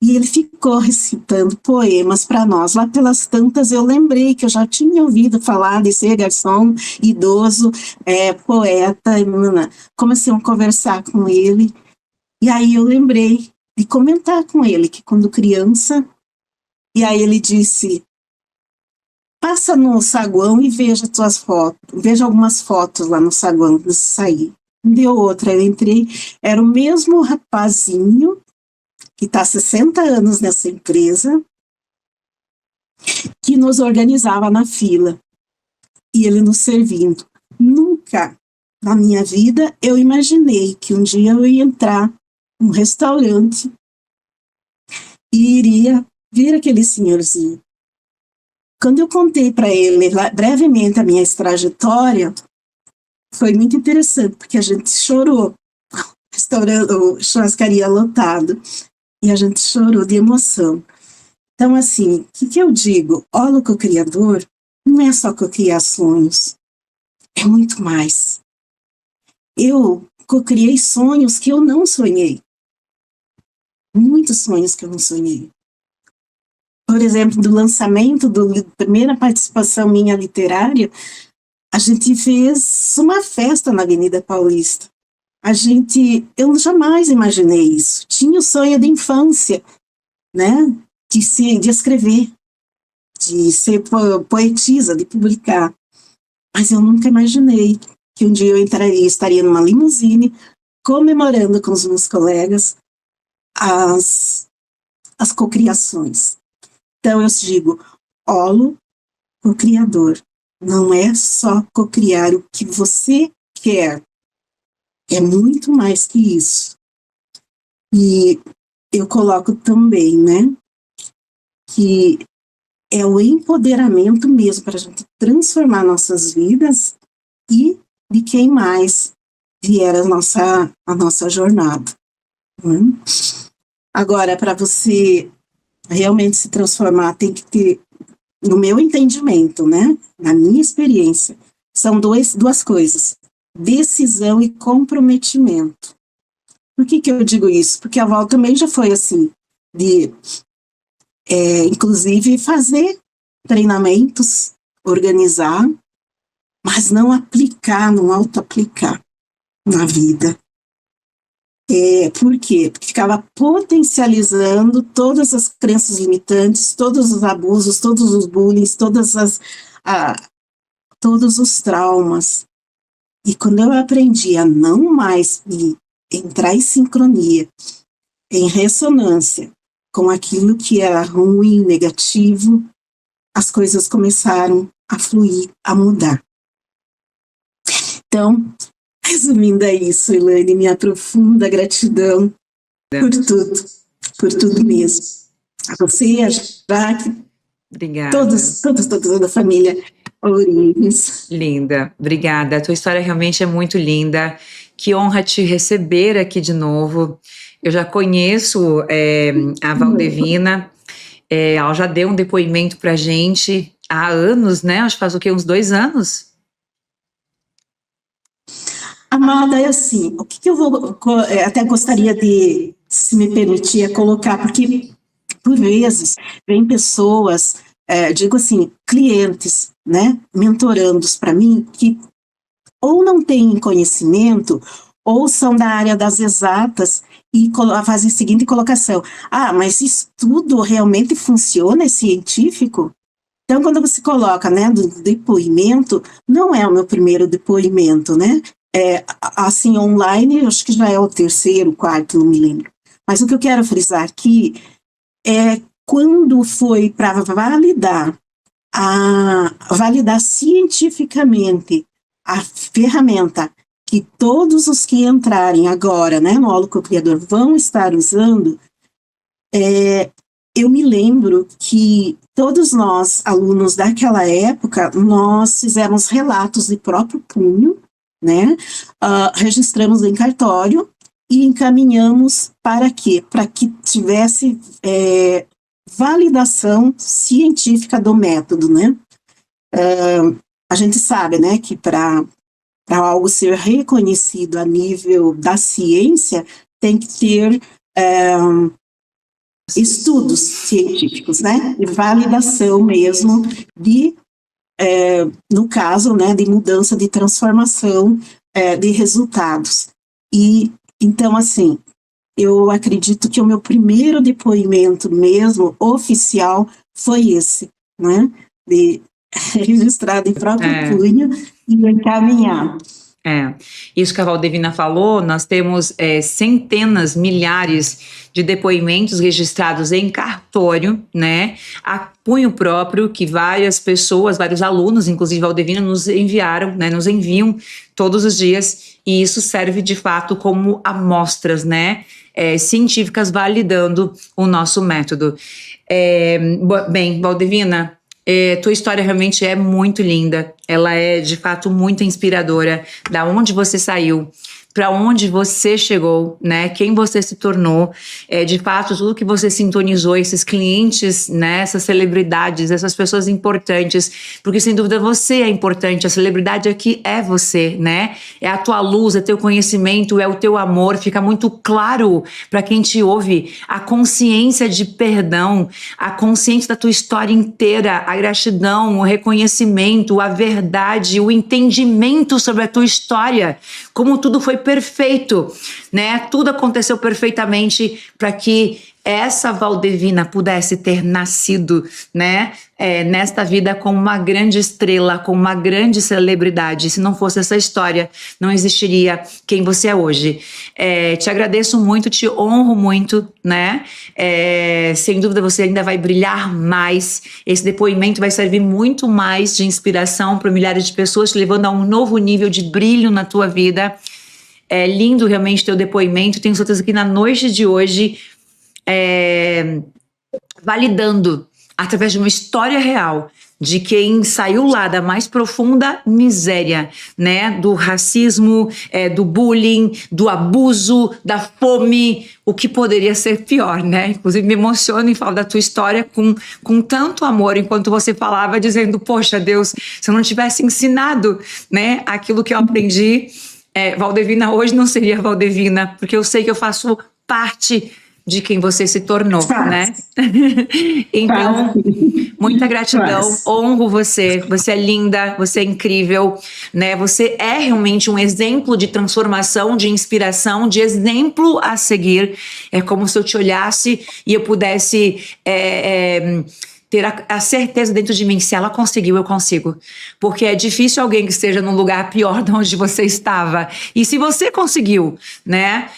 E ele ficou recitando poemas para nós. Lá pelas tantas eu lembrei que eu já tinha ouvido falar desse garçom idoso, poeta. Comecei a conversar com ele. E aí eu lembrei de comentar com ele que quando criança, e aí ele disse, passa no saguão e veja tuas fotos, veja algumas fotos lá no saguão antes de sair. Deu outra, eu entrei, era o mesmo rapazinho que está há 60 anos nessa empresa, que nos organizava na fila e ele nos servindo. Nunca na minha vida eu imaginei que um dia eu ia entrar num restaurante e iria ver aquele senhorzinho. Quando eu contei para ele brevemente a minha trajetória, foi muito interessante, porque a gente chorou. Restaurante, churrascaria lotado, e a gente chorou de emoção. Então, assim, o que eu digo? Holo co-criador não é só co-criar sonhos, é muito mais. Eu co-criei sonhos que eu não sonhei. Muitos sonhos que eu não sonhei. Por exemplo, do lançamento da primeira participação minha literária, a gente fez uma festa na Avenida Paulista. Eu jamais imaginei isso. Tinha o sonho de infância, né? De escrever, de ser poetisa, de publicar. Mas eu nunca imaginei que um dia eu estaria numa limusine, comemorando com os meus colegas as cocriações. Então eu digo, holo, co-criador. Não é só cocriar o que você quer. É muito mais que isso. E eu coloco também, né, que é o empoderamento mesmo para a gente transformar nossas vidas e de quem mais vier a nossa jornada. Né? Agora, para você realmente se transformar, tem que ter, no meu entendimento, né, na minha experiência, são duas coisas: decisão e comprometimento. Por que eu digo isso? Porque a Val também já foi assim, de inclusive fazer treinamentos, organizar, mas não aplicar, não auto-aplicar na vida. Por quê? Porque ficava potencializando todas as crenças limitantes, todos os abusos, todos os bullying, todos os traumas. E quando eu aprendi a não mais entrar em sincronia, em ressonância com aquilo que era ruim, negativo, as coisas começaram a fluir, a mudar. Então, resumindo é isso, Elaine, minha profunda gratidão por tudo mesmo. A você, a Jaque, Obrigada. toda a família Ourives. Linda, obrigada. A tua história realmente é muito linda. Que honra te receber aqui de novo. Eu já conheço a Valdevina, ela já deu um depoimento pra gente há anos, né? Acho que faz o quê? Uns 2 anos? Amada, é assim, o que eu vou, até gostaria de, se me permitir, colocar, porque por vezes vem pessoas, digo assim, clientes, né, mentorandos para mim, que ou não têm conhecimento, ou são da área das exatas e fazem a seguinte colocação: mas isso tudo realmente funciona, é científico? Então, quando você coloca, né, do depoimento, não é o meu primeiro depoimento, né? Assim, online, eu acho que já é o 3º, 4º, não me lembro. Mas o que eu quero frisar aqui é quando foi para validar cientificamente a ferramenta que todos os que entrarem agora, né, no Holo Co-Criador vão estar usando, eu me lembro que todos nós, alunos daquela época, nós fizemos relatos de próprio punho, né, registramos em cartório e encaminhamos para quê? Para que tivesse validação científica do método, né? A gente sabe, né, que para algo ser reconhecido a nível da ciência, tem que ter estudos científicos, né, e validação mesmo no caso, né, de mudança, de transformação de resultados. E, então, assim, eu acredito que o meu primeiro depoimento mesmo, oficial, foi esse, né, de registrado em próprio punho e encaminhar. Isso que a Valdevina falou, nós temos centenas, milhares de depoimentos registrados em cartório, né, a punho próprio, que várias pessoas, vários alunos, inclusive Valdevina, nos enviaram, né, nos enviam todos os dias, e isso serve de fato como amostras, né, científicas validando o nosso método. Bem, Valdevina, tua história realmente é muito linda, ela é de fato muito inspiradora, da onde você saiu, para onde você chegou, né? Quem você se tornou, de fato, tudo que você sintonizou, esses clientes, né? Essas celebridades, essas pessoas importantes, porque sem dúvida você é importante, a celebridade aqui é você, né? É a tua luz, é teu conhecimento, é o teu amor, fica muito claro para quem te ouve, a consciência de perdão, a consciência da tua história inteira, a gratidão, o reconhecimento, a verdade, o entendimento sobre a tua história, como tudo foi perfeito, né? Tudo aconteceu perfeitamente para que essa Valdevina pudesse ter nascido, né? Nesta vida como uma grande estrela, como uma grande celebridade. Se não fosse essa história, não existiria quem você é hoje. Te agradeço muito, te honro muito, né? Sem dúvida você ainda vai brilhar mais. Esse depoimento vai servir muito mais de inspiração para milhares de pessoas, te levando a um novo nível de brilho na tua vida. É lindo realmente teu depoimento. Tenho certeza que na noite de hoje, validando através de uma história real de quem saiu lá da mais profunda miséria, né, do racismo, do bullying, do abuso, da fome, o que poderia ser pior, né? Inclusive me emociono em falar da tua história com tanto amor, enquanto você falava, dizendo, poxa Deus, se eu não tivesse ensinado, né, aquilo que eu aprendi, Valdevina hoje não seria Valdevina, porque eu sei que eu faço parte de quem você se tornou, né? Então, muita gratidão, honro você, você é linda, você é incrível, né? Você é realmente um exemplo de transformação, de inspiração, de exemplo a seguir. É como se eu te olhasse e eu pudesse ter a certeza dentro de mim, se ela conseguiu, eu consigo. Porque é difícil alguém que esteja num lugar pior de onde você estava. E se você conseguiu, né,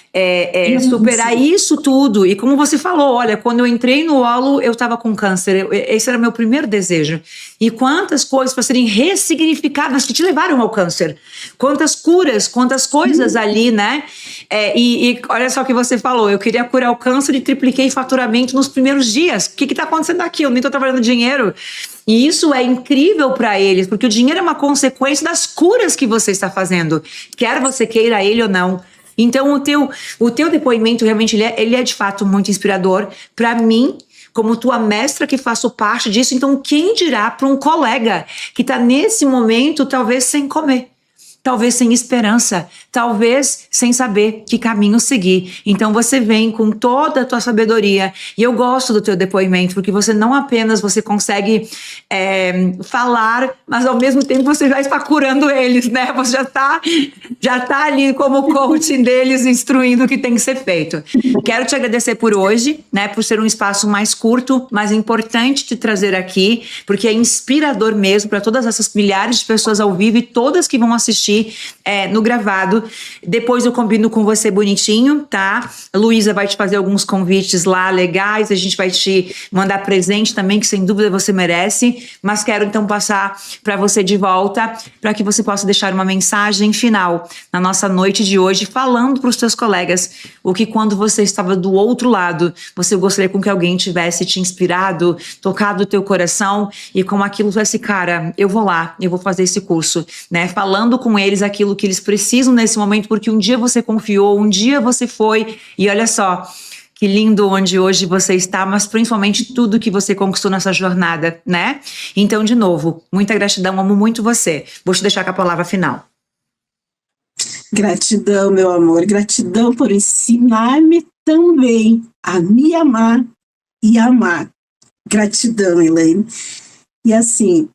superar isso tudo, e como você falou, olha, quando eu entrei no holo, eu estava com câncer, esse era meu primeiro desejo. E quantas coisas para serem ressignificadas que te levaram ao câncer. Quantas curas, quantas coisas ali, né? E olha só o que você falou, eu queria curar o câncer e tripliquei faturamento nos primeiros dias. O que está acontecendo aqui? Eu nem estou trabalhando dinheiro. E isso é incrível para eles, porque o dinheiro é uma consequência das curas que você está fazendo, quer você queira ele ou não. Então o teu depoimento realmente ele é de fato muito inspirador para mim, como tua mestra que faço parte disso. Então quem dirá para um colega que está nesse momento talvez sem comer, talvez sem esperança, talvez sem saber que caminho seguir. Então você vem com toda a tua sabedoria, e eu gosto do teu depoimento, porque você não apenas você consegue falar, mas ao mesmo tempo você já está curando eles, né? Você já tá ali como coaching deles, instruindo o que tem que ser feito. Quero te agradecer por hoje, né? Por ser um espaço mais curto, mas importante te trazer aqui, porque é inspirador mesmo para todas essas milhares de pessoas ao vivo e todas que vão assistir no gravado. Depois eu combino com você bonitinho, tá? A Luísa vai te fazer alguns convites lá legais, a gente vai te mandar presente também, que sem dúvida você merece, mas quero então passar para você de volta, para que você possa deixar uma mensagem final na nossa noite de hoje, falando para os seus colegas o que quando você estava do outro lado, você gostaria com que alguém tivesse te inspirado, tocado o teu coração e com aquilo tivesse, cara, eu vou lá, eu vou fazer esse curso, né? Falando com eles aquilo que eles precisam nesse momento, porque um dia você confiou, um dia você foi, e olha só, que lindo onde hoje você está, mas principalmente tudo que você conquistou nessa jornada, né? Então, de novo, muita gratidão, amo muito você. Vou te deixar com a palavra final. Gratidão, meu amor, gratidão por ensinar-me também a me amar e amar. Gratidão, Elaine. E assim,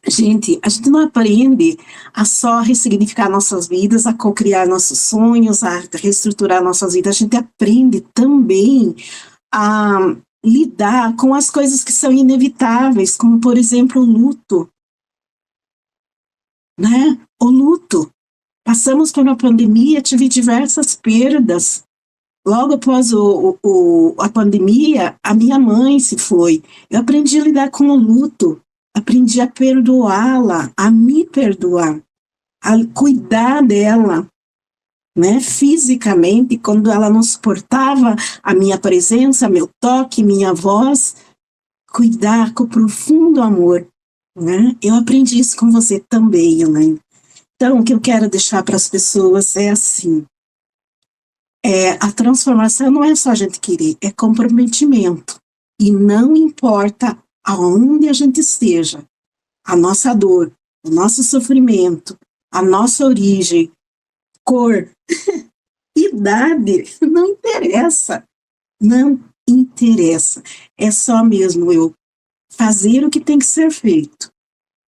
gente, a gente não aprende a só ressignificar nossas vidas, a co-criar nossos sonhos, a reestruturar nossas vidas. A gente aprende também a lidar com as coisas que são inevitáveis, como, por exemplo, o luto. Né? O luto. Passamos por uma pandemia, tive diversas perdas. Logo após a pandemia, a minha mãe se foi. Eu aprendi a lidar com o luto, aprendi a perdoá-la, a me perdoar, a cuidar dela, né, fisicamente, quando ela não suportava a minha presença, meu toque, minha voz, cuidar com profundo amor, né? Eu aprendi isso com você também, Elaine. Então, o que eu quero deixar para as pessoas é assim, a transformação não é só a gente querer, é comprometimento. E não importa aonde a gente esteja, a nossa dor, o nosso sofrimento, a nossa origem, cor, idade, não interessa. Não interessa. É só mesmo eu fazer o que tem que ser feito.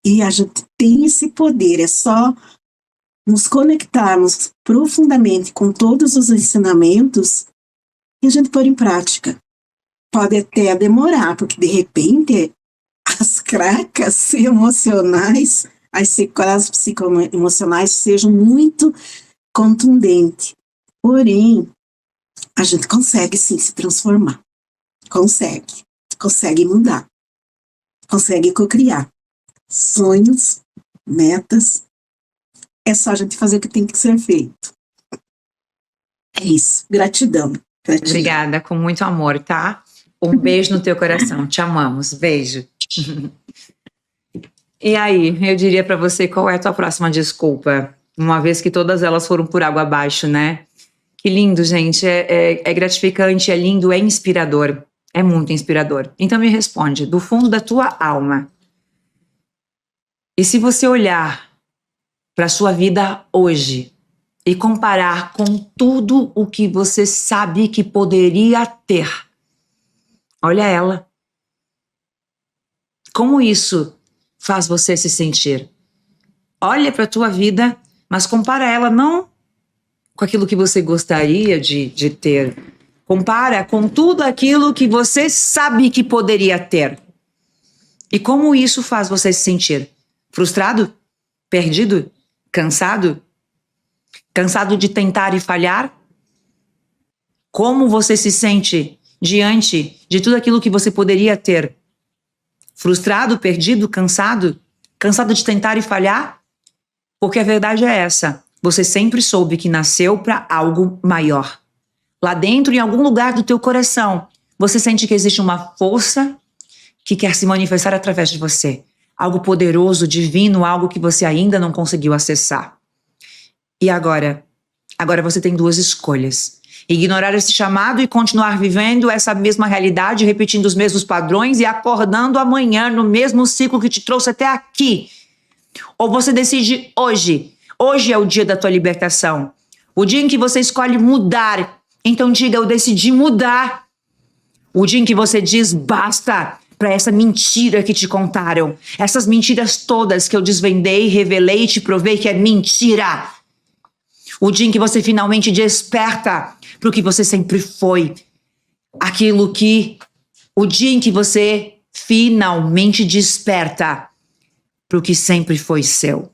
E a gente tem esse poder, é só nos conectarmos profundamente com todos os ensinamentos e a gente pôr em prática. Pode até demorar, porque de repente as cracas emocionais, as sequelas psicoemocionais sejam muito contundentes. Porém, a gente consegue sim se transformar. Consegue mudar. Consegue cocriar. Sonhos, metas. É só a gente fazer o que tem que ser feito. É isso. Gratidão. Obrigada, com muito amor, tá? Um beijo no teu coração. Te amamos. Beijo. E aí, eu diria pra você, qual é a tua próxima desculpa? Uma vez que todas elas foram por água abaixo, né? Que lindo, gente. É gratificante, é lindo, é inspirador. É muito inspirador. Então me responde, do fundo da tua alma. E se você olhar para a sua vida hoje e comparar com tudo o que você sabe que poderia ter, olha ela. Como isso faz você se sentir? Olha para a tua vida, mas compara ela não com aquilo que você gostaria de ter. Compara com tudo aquilo que você sabe que poderia ter. E como isso faz você se sentir? Frustrado? Perdido? Cansado? Cansado de tentar e falhar? Como você se sente diante de tudo aquilo que você poderia ter? Frustrado, perdido, cansado? Cansado de tentar e falhar? Porque a verdade é essa. Você sempre soube que nasceu para algo maior. Lá dentro, em algum lugar do teu coração, você sente que existe uma força que quer se manifestar através de você. Algo poderoso, divino, algo que você ainda não conseguiu acessar. E agora? Agora você tem duas escolhas. Ignorar esse chamado e continuar vivendo essa mesma realidade, repetindo os mesmos padrões e acordando amanhã no mesmo ciclo que te trouxe até aqui. Ou você decide hoje. Hoje é o dia da tua libertação. O dia em que você escolhe mudar. Então diga, eu decidi mudar. O dia em que você diz basta para essa mentira que te contaram. Essas mentiras todas que eu desvendei, revelei e te provei que é mentira. O dia em que você finalmente desperta para o que você sempre foi. O dia em que você finalmente desperta para o que sempre foi seu.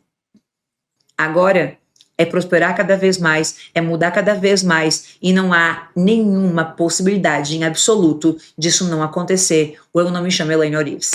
Agora é prosperar cada vez mais, é mudar cada vez mais e não há nenhuma possibilidade em absoluto disso não acontecer. Ou eu não me chamo Elaine Orives.